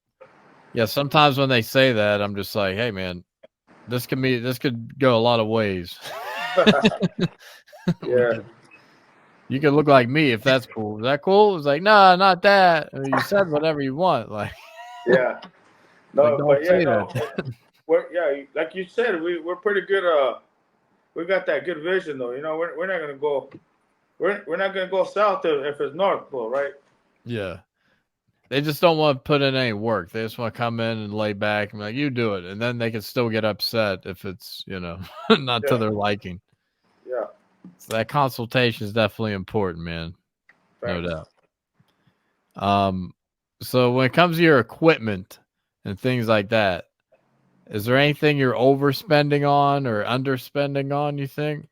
yeah, sometimes when they say that, I'm just like, hey, man, this could go a lot of ways. Yeah. You could look like me if that's cool. Is that cool? It's like, nah, not that. I mean, you said whatever you want. Like, Yeah. No, like, don't but yeah, say no. that. Like you said, we're pretty good. We got that good vision though. We're not gonna go. We're not gonna go south if it's north pole, right? Yeah. They just don't want to put in any work. They just want to come in and lay back and be like, you do it. And then they can still get upset if it's, not to Yeah. their liking. Yeah. So that consultation is definitely important, man. No Thanks. doubt. So when it comes to your equipment and things like that, is there anything you're overspending on or underspending on, you think?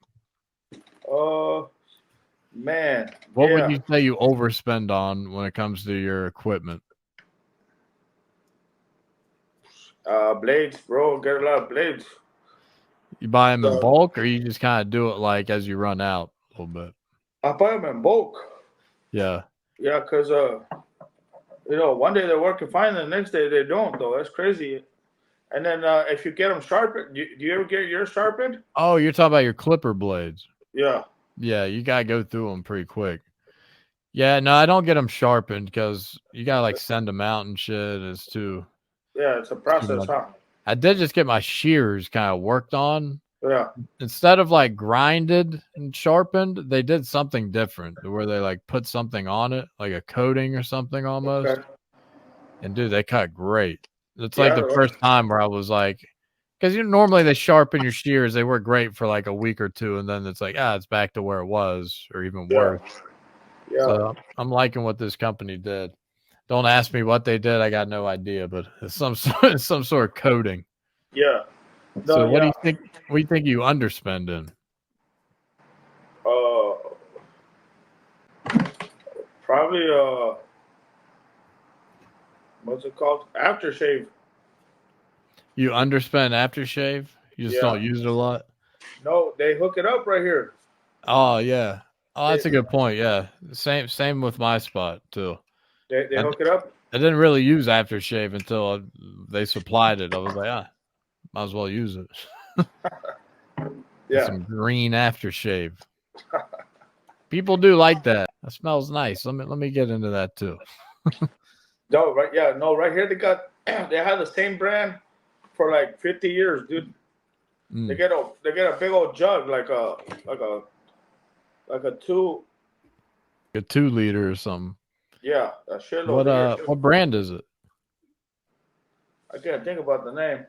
Man. What would Yeah. you say you overspend on when it comes to your equipment? Blades, bro. Get a lot of blades. You buy them in So bulk or you just kind of do it like as you run out a little bit? I buy them in bulk. Yeah. Yeah, cause one day they're working fine, the next day they don't though. That's crazy. And then if you get them sharpened, do you ever get yours sharpened? Oh, you're talking about your clipper blades. Yeah. Yeah, you got to go through them pretty quick. Yeah, no, I don't get them sharpened because you got to like send them out and shit. It's too It's a too process, much. huh? I did just get my shears kind of worked on. Yeah. Instead of like grinded and sharpened, they did something different where they like put something on it, like a coating or something almost. Okay. And dude, they cut great. It's like Yeah. the first time where I was like, because normally they sharpen your shears, they work great for like a week or two, and then it's like, it's back to where it was, or even worse. Yeah. So I'm liking what this company did. Don't ask me what they did; I got no idea, but it's some sort of coating. Yeah. No, So what do yeah. you think? What do you think you underspend in? Probably what's it called? Aftershave. You underspend aftershave? You just Yeah. don't use it a lot? No, they hook it up right here. Oh yeah. Oh, that's a good point. Yeah. Same with my spot too. They I, hook it up. I didn't really use aftershave until they supplied it. I was like, might as well use it. Yeah. Some green aftershave. People do like that. That smells nice. Let me get into that too. No, right. Yeah. No, right here they have the same brand for like 50 years, dude. They get a big old jug like a 2. A 2-liter or something. Yeah, a shitload. What brand is it? I can't think about the name.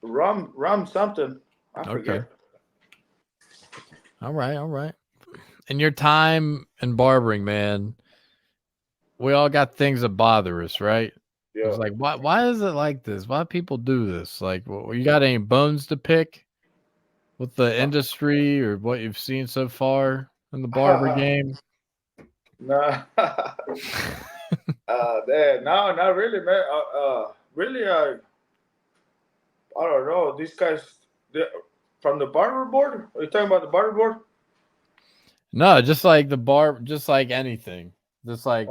Rum something. I forget. Okay. All right. In your time in barbering, man, we all got things that bother us, right? Yeah. It's like, why is it like this? Why people do this? Like, you got any bones to pick with the industry or what you've seen so far in the barber game? Nah. No, not really, man. Really, I don't know. These guys from the barber board. Are you talking about the barber board? No, just like just like anything. Just like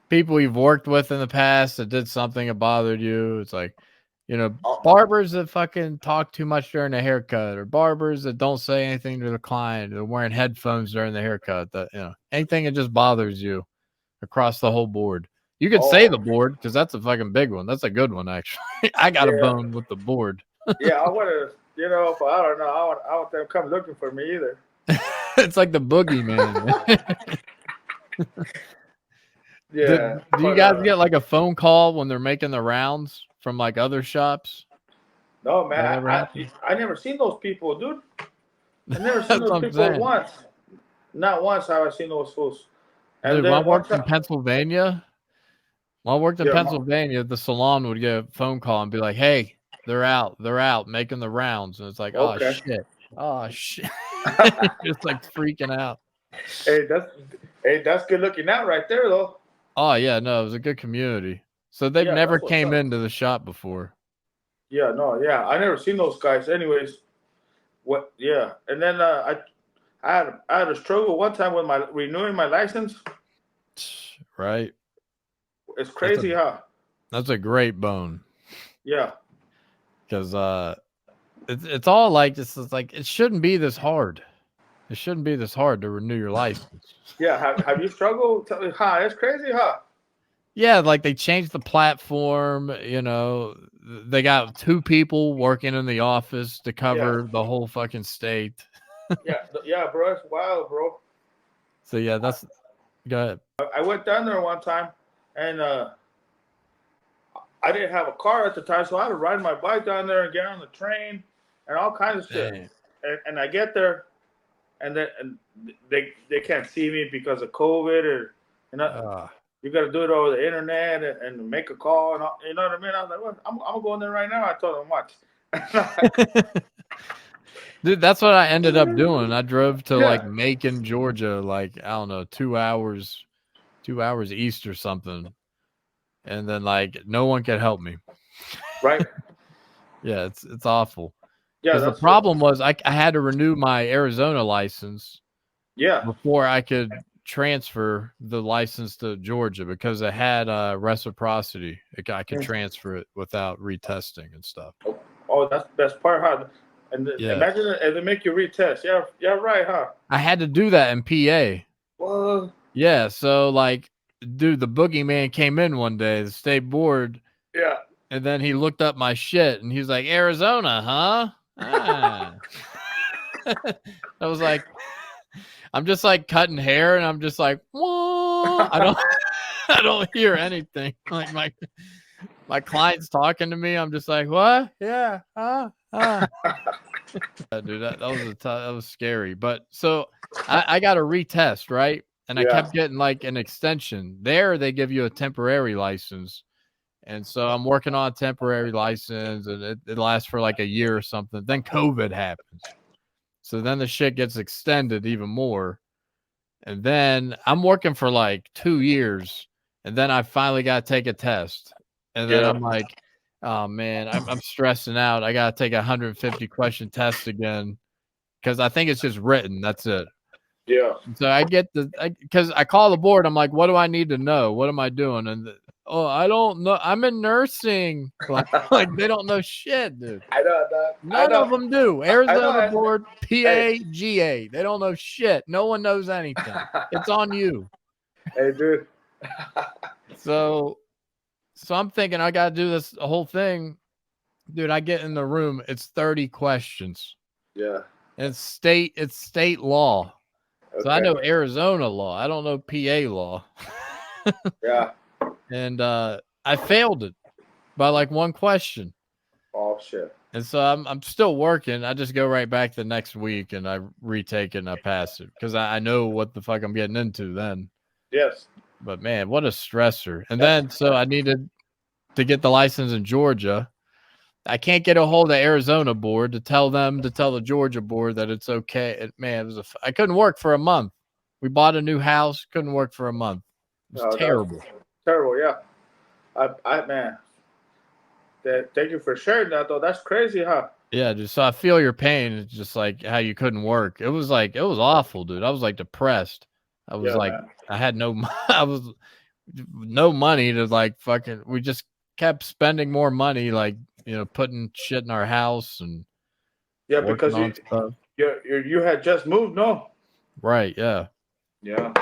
people you've worked with in the past that did something that bothered you. It's like, barbers that fucking talk too much during the haircut, or barbers that don't say anything to the client, or wearing headphones during the haircut. That anything that just bothers you across the whole board. You could say the board because that's a fucking big one. That's a good one, actually. I got a bone with the board. Yeah, I want to. But I don't know. I want them to come looking for me either. It's like the boogeyman. Yeah. Do you guys get like a phone call when they're making the rounds from like other shops? No, man. I never seen those people, dude. I never seen That's those people once. Not once have I seen those fools. And dude, when I worked in Pennsylvania, When I worked in Yeah, Pennsylvania, the salon would get a phone call and be like, "Hey, they're out, making the rounds," and it's like, "Oh Okay. shit," just like freaking out. Hey, that's good looking out right there, though. Oh yeah, no, it was a good community. So they've Yeah, never that's what's came up. into the shop before. Yeah, no, yeah, I never seen those guys. Anyways, what? Yeah, and then I had a struggle one time with my renewing my license. Right? It's crazy, huh? That's a great bone. Yeah. Because it's all like this is like it shouldn't be this hard. It shouldn't be this hard to renew your license. Yeah, have you struggled? Huh? It's crazy, huh? Yeah, like they changed the platform, they got 2 people working in the office to cover the whole fucking state. Yeah, bro, it's wild, bro. So yeah, that's go ahead. I went down there one time, and I didn't have a car at the time, so I had to ride my bike down there and get on the train and all kinds of shit. And I get there, and they can't see me because of COVID, or you got to do it over the internet and make a call, and all, you know what I mean? I was like, well, I'm going there right now. I told them what. Dude, that's what I ended up doing. I drove to like Macon, Georgia, like I don't know, 2 hours east or something. And then like no one could help me. Right. Yeah, it's awful. Yeah. The problem was I had to renew my Arizona license. Yeah. Before I could transfer the license to Georgia because it had reciprocity. I could transfer it without retesting and stuff. Oh, that's the best part, huh? And imagine if they make you retest. Yeah, right, huh? I had to do that in PA. What? Yeah, so like, dude, the boogeyman came in one day, the state board. Yeah. And then he looked up my shit and he was like, Arizona, huh? Ah. I was like, I'm just like cutting hair and I'm just like, whoa. I don't hear anything. Like my client's talking to me. I'm just like, what? Yeah. Dude, that was scary. But so I got a retest, right? And I kept getting like an extension. There they give you a temporary license. And so I'm working on a temporary license and it lasts for like a year or something. Then COVID happens. So then the shit gets extended even more. And then I'm working for like 2 years. And then I finally got to take a test. And then I'm like, oh man, I'm stressing out. I got to take a 150 question test again because I think it's just written. That's it. Yeah. So I get because I call the board. I'm like, what do I need to know? What am I doing? And I don't know. I'm in nursing. Like they don't know shit, dude. I know that. None of them do. Arizona board, PA, GA. They don't know shit. No one knows anything. It's on you. Hey, dude. So I'm thinking I got to do this whole thing. Dude, I get in the room. It's 30 questions. Yeah. It's state law. Okay. So I know Arizona law. I don't know PA law. Yeah. And I failed it by like one question. Oh shit. And so I'm still working. I just go right back the next week and I retake it and I pass it because I know what the fuck I'm getting into then. Yes. But man, what a stressor. And then so I needed to get the license in Georgia. I can't get a hold of Arizona board to tell the Georgia board that it's okay. I couldn't work for a month. We bought a new house, couldn't work for a month. It was terrible. Terrible, yeah. Man. Thank you for sharing that though. That's crazy, huh? Yeah, dude. So I feel your pain. It's just like how you couldn't work. It was awful, dude. I was like depressed. I was I had no money to like fucking. We just kept spending more money, like putting shit in our house and because you had just moved, no? Right. Yeah. Yeah.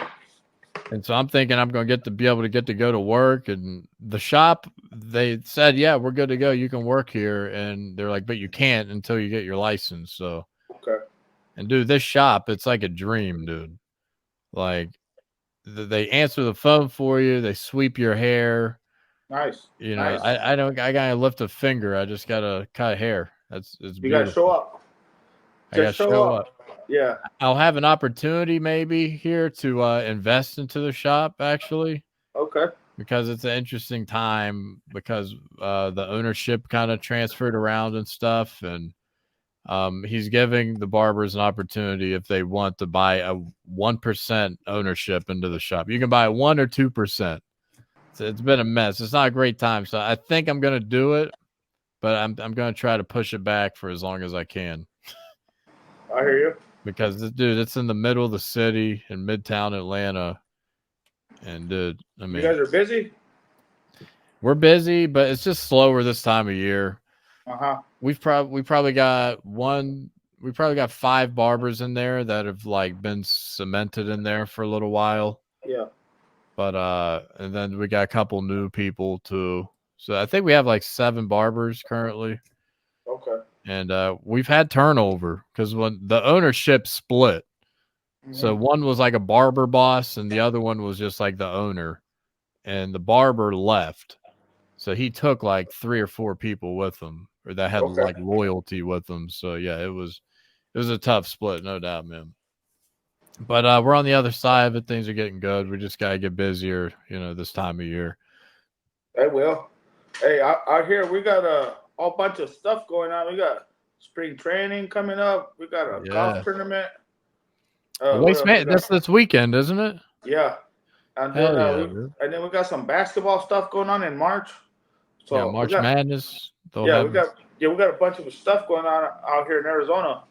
And so I'm thinking I'm going to be able to go to work, and the shop, they said, yeah, we're good to go. You can work here. And they're like, but you can't until you get your license. So, okay. And dude, this shop, it's like a dream, dude. Like they answer the phone for you. They sweep your hair. Nice. Nice. I gotta lift a finger. I just gotta cut hair. It's beautiful. You gotta show up. I gotta show up. Yeah. I'll have an opportunity maybe here to invest into the shop actually. Okay. because it's an interesting time because the ownership kind of transferred around and stuff, and he's giving the barbers an opportunity if they want to buy a 1% ownership into the shop. You can buy 1 or 2%. So it's been a mess. It's not a great time, so I think I'm gonna do it, but I'm gonna try to push it back for as long as I can. I hear you. Because dude, it's in the middle of the city in Midtown Atlanta, and dude, I mean, You guys are busy. we're busy, but it's just slower this time of year. We probably got 5 barbers in there that have like been cemented in there for a little while. Yeah. But and then we got a couple new people too. So I think we have like 7 barbers currently. Okay. And we've had turnover because when the ownership split, so one was like a barber boss and the other one was just like the owner, and the barber left. So he took like 3 or 4 people with him, or that had like loyalty with them. So yeah, it was a tough split, no doubt, man. But we're on the other side of it. Things are getting good. We just gotta get busier, this time of year. Hey, Will. Hey, I hear we got a whole bunch of stuff going on. We got spring training coming up. We got a golf tournament. That's this weekend, isn't it? Yeah. And then, we got some basketball stuff going on in March. So yeah, March Madness. We got a bunch of stuff going on out here in Arizona.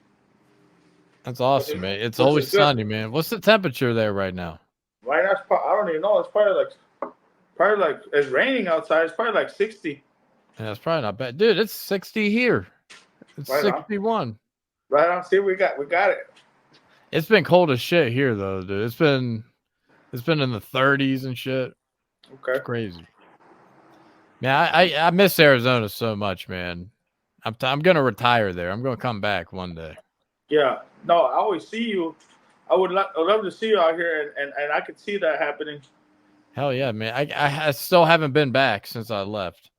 That's awesome, man. It's always sunny, man. What's the temperature there right now? Right now, I don't even know. It's probably like it's raining outside. It's probably like 60. Yeah, it's probably not bad, dude. It's 60 here. It's right 61. Right on. See, we got it. It's been cold as shit here, though, dude. It's been in the 30s and shit. Okay. It's crazy. Man, I miss Arizona so much, man. I'm gonna retire there. I'm gonna come back one day. Yeah. No, I always see you. I'd love to see you out here, and I could see that happening. Hell yeah, man. I still haven't been back since I left.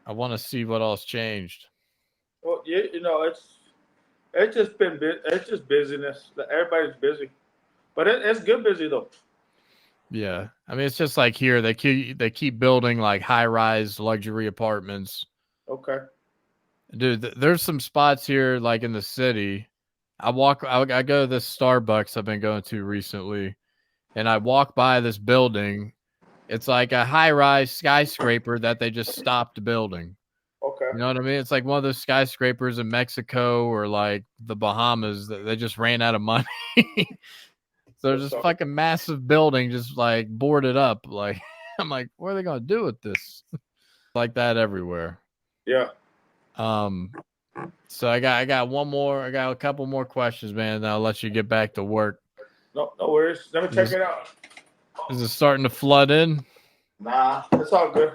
I want to see what else changed. Well, it's just busyness. Everybody's busy, but it's good busy though. Yeah, I mean, it's just like here they keep building like high-rise luxury apartments. Okay. Dude, there's some spots here like in the city. I go to this Starbucks I've been going to recently, and I walk by this building. It's like a high-rise skyscraper that they just stopped building. Okay. You know what I mean? It's like one of those skyscrapers in Mexico or like the Bahamas that they just ran out of money. So there's this fucking massive building just like boarded up. Like, I'm like, what are they gonna do with this? Like that everywhere. Yeah. So I got one more. I got a couple more questions, man. Then I'll let you get back to work. No worries. Let me check it out. Is it starting to flood in? Nah, it's all good.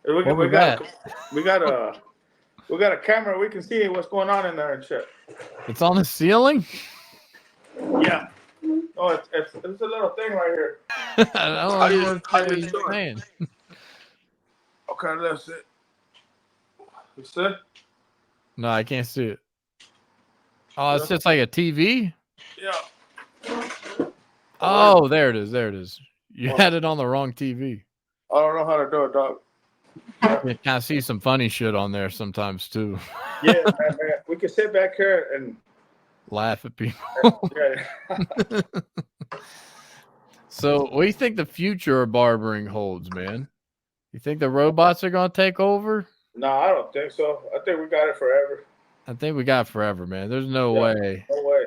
We got a camera. We can see what's going on in there and shit. It's on the ceiling? Yeah. Oh, it's a little thing right here. I don't know what you're saying. Okay, that's it. You see? No, I can't see it. Oh, it's just like a TV? Yeah. Oh, there it is. You had it on the wrong TV. I don't know how to do it, dog. You kind of see some funny shit on there sometimes too. Yeah, man. We can sit back here and laugh at people. Yeah. So, what do you think the future of barbering holds, man? You think the robots are going to take over? No, I don't think so. I think we got it forever. I think we got it forever, man. There's no way. No way.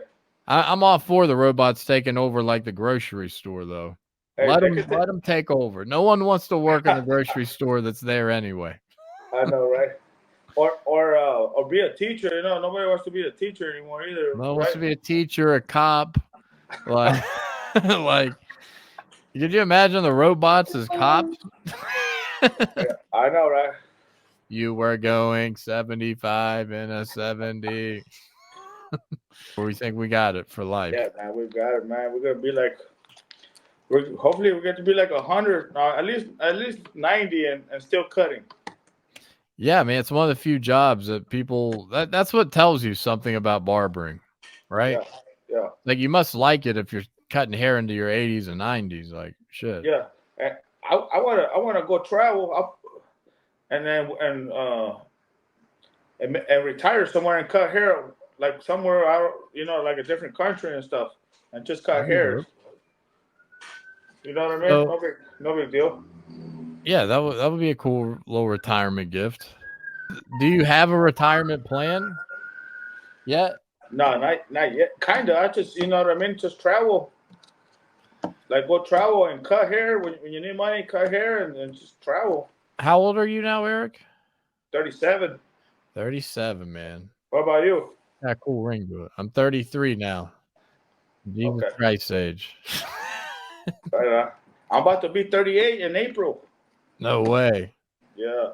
I'm all for the robots taking over like the grocery store, though. Hey, let them take over. No one wants to work in the grocery store that's there anyway. I know, right? Or be a teacher. You know, nobody wants to be a teacher anymore either. No one wants to be a teacher, a cop. Like, like, could you imagine the robots as cops? Yeah, I know, right? You were going 75 in a 70. We think we got it for life. Yeah, man, we got it, man. We're gonna be like, hopefully we get to be like 100, at least 90, and still cutting. Yeah, man, it's one of the few jobs that people that's what tells you something about barbering, right? Yeah. Like you must like it if you're cutting hair into your 80s and 90s, like shit. Yeah, and I wanna go travel up, and then and retire somewhere and cut hair like somewhere out, like a different country and stuff, and just cut hair. You know what I mean? So, No big deal. yeah, that would be a cool little retirement gift. Do you have a retirement plan yet? No, not yet. Kinda. I just, you know what I mean? Just travel. Like go travel and cut hair when you need money. Cut hair and just travel. How old are you now, Eric? 37. 37, man. What about you? Got a cool ring to it. I'm 33 now. Jesus Okay. Christ age. I'm about to be 38 in April. No way. Yeah,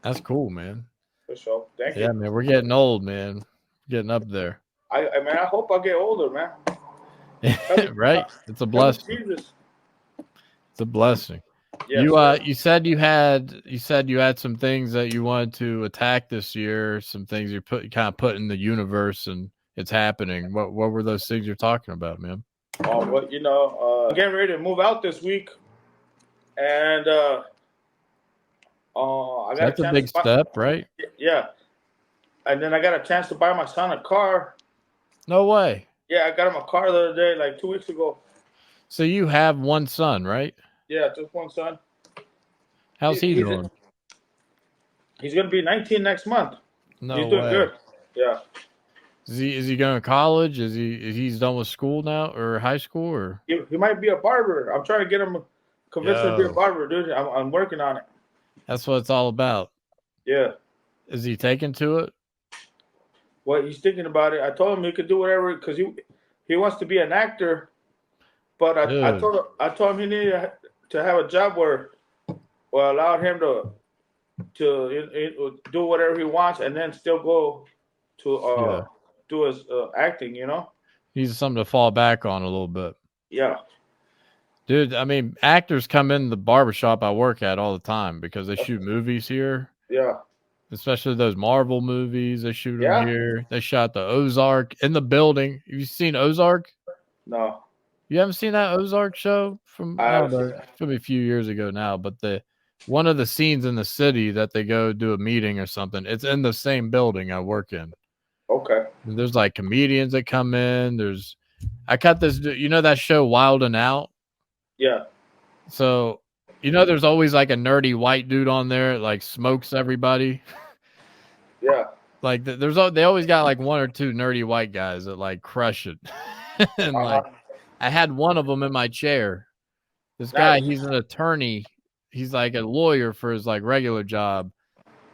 That's cool, man. for sure. Thank Yeah, you. man. We're getting old, man. Getting up there. I hope I get older, man. Right? It's a blessing. Jesus. It's a blessing. Yes, You said you had some things that you wanted to attack this year, some things you kind of put in the universe and it's happening. What were those things you're talking about, man? Well, I'm getting ready to move out this week, and I got That's a big step, right? Yeah, and then I got a chance to buy my son a car. No way. Yeah, I got him a car the other day, like 2 weeks ago. So you have one son, right? Yeah, just one son. How's he doing? He's gonna be 19 next month. No He's doing way. good. Yeah. Is he going to college? He's done with school now or high school or? He might be a barber. I'm trying to get him convinced to be a Yo. barber, dude. I'm working on it. That's what it's all about. Yeah. Is he taken to it? Well, he's thinking about it. I told him he could do whatever because he wants to be an actor, but I told him he needed to have a job where allowed him to do whatever he wants and then still go to do his acting. He's something to fall back on a little bit. Yeah. Dude, I mean, actors come in the barbershop I work at all the time because they shoot movies here. Yeah. Especially those Marvel movies. They shoot them here. They shot the Ozark in the building. Have you seen Ozark? No. You haven't seen that Ozark show from I don't know, from a few years ago now, but one of the scenes in the city that they go do a meeting or something, it's in the same building I work in. Okay. There's like comedians that come in. I cut this, that show Wild and Out? Yeah. So, there's always like a nerdy white dude on there that like smokes everybody. Yeah. Like they always got like one or two nerdy white guys that like crush it. And like I had one of them in my chair. This guy, he's an attorney. He's like a lawyer for his like regular job.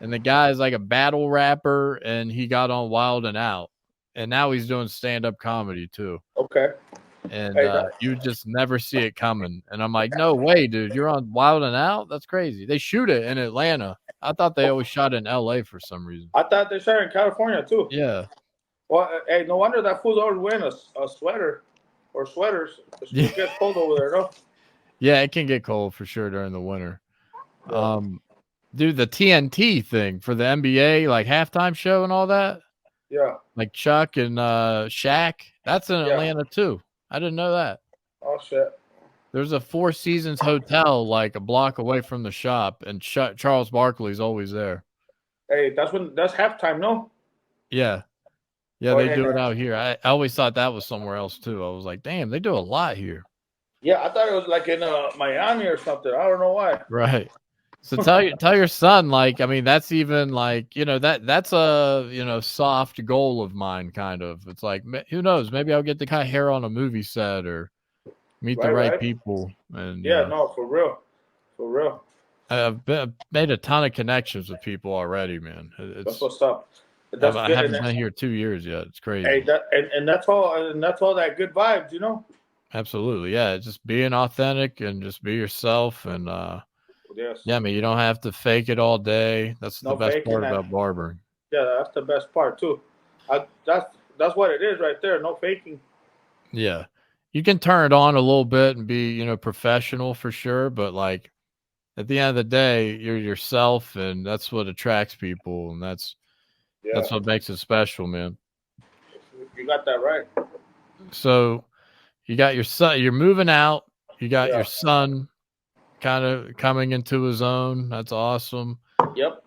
And the guy's like a battle rapper and he got on Wild and Out. And now he's doing stand-up comedy too. Okay. And you just never see it coming. And I'm like, no way, dude. You're on Wild and Out? That's crazy. They shoot it in Atlanta. I thought they always shot in LA for some reason. I thought they shot in California too. Yeah. Well, hey, no wonder that fool's always wearing a sweater or sweaters. It gets cold over there, no? Yeah, it can get cold for sure during the winter. Yeah. Dude, the TNT thing for the NBA, like halftime show and all that. Yeah. Like Chuck and Shaq. That's in Atlanta too. I didn't know that. Oh shit. There's a Four Seasons hotel like a block away from the shop, and Charles Barkley's always there. Hey, that's halftime, no? Yeah. Yeah, they do it out here. I always thought that was somewhere else too. I was like, damn, they do a lot here. Yeah, I thought it was like in Miami or something. I don't know why. Right. So tell your son, like, I mean, that's even like, that's a, soft goal of mine, kind of. It's like, who knows? Maybe I'll get to cut hair on a movie set or meet the right people. And no, for real. For real. I've made a ton of connections with people already, man. That's what's up. I haven't been here 2 years yet. It's crazy. Hey, that's all that good vibes, Absolutely. Yeah. Just being authentic and just be yourself. And, yes. Yeah, I mean, you don't have to fake it all day. That's the best part about barbering. Yeah, that's the best part too. That's what it is right there. No faking. Yeah. You can turn it on a little bit and be, professional for sure. But like at the end of the day, you're yourself and that's what attracts people. And that's what makes it special, man. You got that right. So you got your son, you're moving out. You got your son kind of coming into his own. That's awesome. Yep.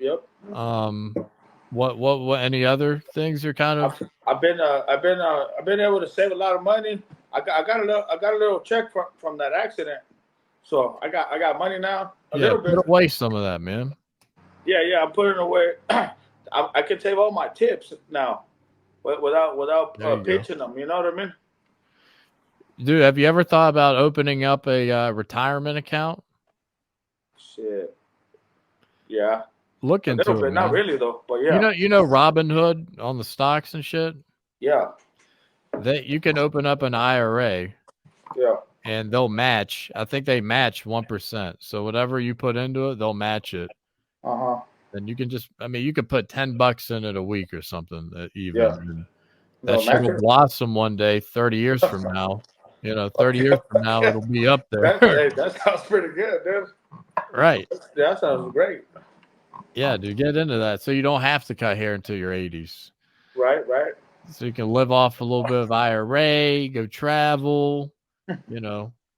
What any other things you're kind of? I've been able to save a lot of money. I got a little check from that accident, so I got money now. A little bit. Put away some of that, man. Yeah, I'm putting away. I can save all my tips now, without pitching them. You know what I mean? Dude, have you ever thought about opening up a retirement account? Shit. Yeah. Look into it, man. Not really though, but yeah. You know Robinhood on the stocks and shit? Yeah. You can open up an IRA. Yeah. And they'll match. I think they match 1%. So whatever you put into it, they'll match it. Uh-huh. And you can you could put $10 in it a week or something even. Yeah. And that shit will blossom one day, 30 years from now. 30 years from now, it'll be up there. That sounds pretty good, dude. Right. That sounds great. Yeah, dude, get into that. So you don't have to cut hair until your 80s. Right. So you can live off a little bit of IRA, go travel,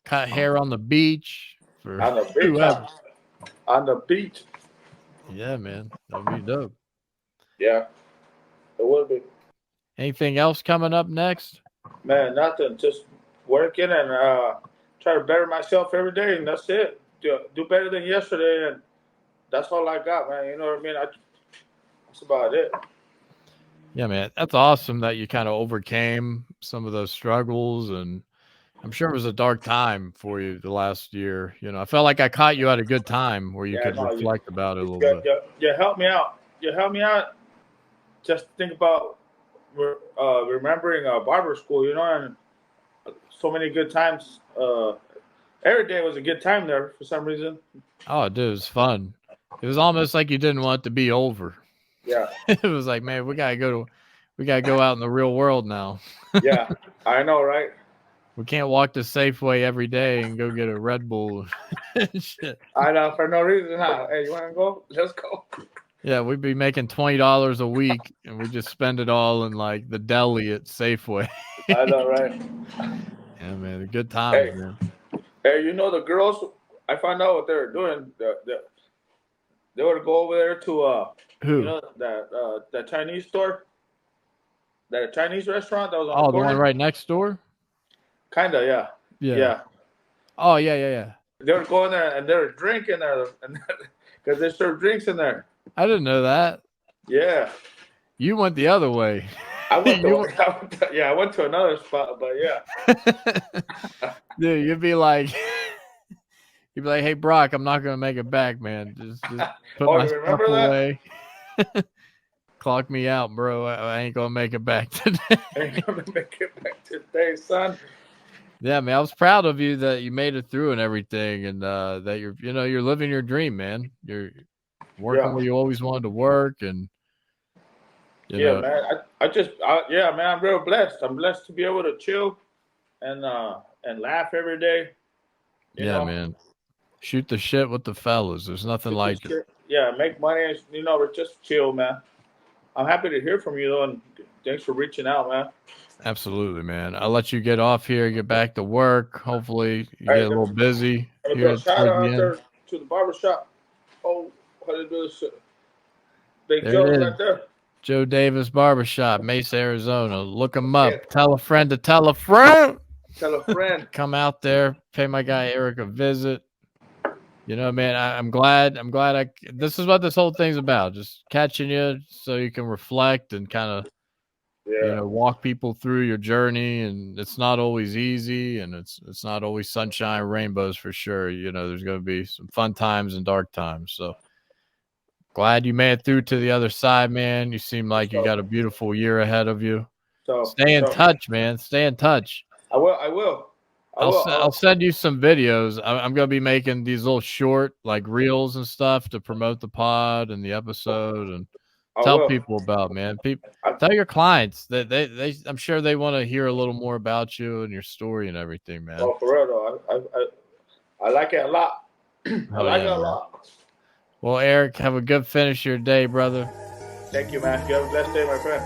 cut hair on the beach. On the beach. Yeah, man. That'd be dope. Yeah. It would be. Anything else coming up next? Man, nothing. Just working and try to better myself every day, and that's it. Do better than yesterday, and that's all I got, man. You know what I mean? That's about it. Yeah, man. That's awesome that you kind of overcame some of those struggles, and I'm sure it was a dark time for you the last year. I felt like I caught you at a good time where you could reflect about it a little bit. You helped me out. Just think about remembering barber school, and so many good times. Every day was a good time there for some reason. Oh, dude, it was fun. It was almost like you didn't want it to be over. Yeah. It was like, man, we gotta go out in the real world now. Yeah, I know, right? We can't walk to Safeway every day and go get a Red Bull. Shit. I know, for no reason. Hey, you want to go? Let's go. Yeah, we'd be making $20 a week, and we just spend it all in like the deli at Safeway. I know, right? Yeah, man, a good time, man. Hey, the girls, I found out what they were doing. They were to go over there to that Chinese store, that Chinese restaurant that was on the corner. The one right next door. Kinda, yeah. Yeah. Oh, yeah. They were going there and they were drinking there, because they serve drinks in there. I didn't know that. Yeah. You went the other way. I went to another spot, but yeah. Dude, you'd be like, hey, Brock, I'm not gonna make it back, man. Just put my stuff away. Clock me out, bro. I ain't gonna make it back today. Ain't gonna make it back today, son. Yeah, man. I was proud of you that you made it through and everything, and that you're living your dream, man. You're working where you always wanted to work, and man. Man, I'm real blessed. I'm blessed to be able to chill and laugh every day. You know? Man. Shoot the shit with the fellas. There's nothing like it. Yeah, make money. Just chill, man. I'm happy to hear from you, though, and thanks for reaching out, man. Absolutely, man. I'll let you get off here, get back to work. Hopefully, you get a little busy. Shout out there to the barbershop. Oh, how do you do this shit? Big Joe right there. Joe Davis Barbershop, Mesa, Arizona. Look him up. Yeah. Tell a friend to tell a friend. Tell a friend. Come out there. Pay my guy Erick a visit. Man, I'm glad this is what this whole thing's about. Just catching you so you can reflect and kind of, walk people through your journey. And it's not always easy, and it's not always sunshine, rainbows for sure. There's going to be some fun times and dark times. So glad you made it through to the other side, man. You seem like you got a beautiful year ahead of you. So stay in touch, man. Stay in touch. I will. I'll send you some videos. I'm going to be making these little short, like reels and stuff to promote the pod and the episode, and tell people about, man. Tell your clients that they I'm sure they want to hear a little more about you and your story and everything, man. Oh, for real though. I like it a lot. I like it a lot. Well, Erick, have a good finish of your day, brother. Thank you, man. You have a blessed day, my friend.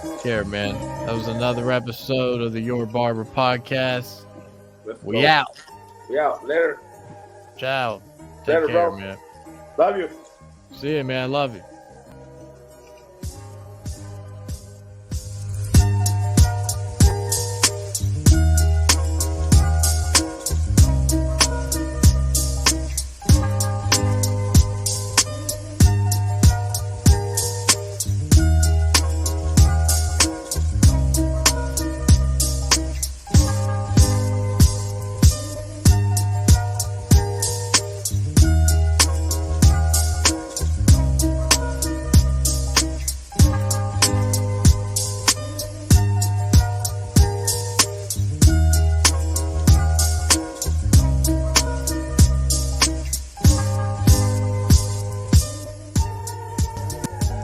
Take care, man. That was another episode of the Your Barber podcast. We out. We out. Later. Ciao. Take Later, care, bro. man. Love you. See you, man. Love you.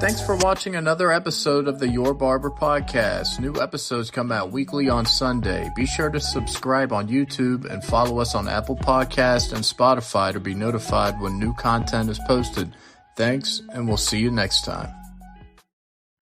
Thanks for watching another episode of the Your Barber Podcast. New episodes come out weekly on Sunday. Be sure to subscribe on YouTube and follow us on Apple Podcasts and Spotify to be notified when new content is posted. Thanks, and we'll see you next time.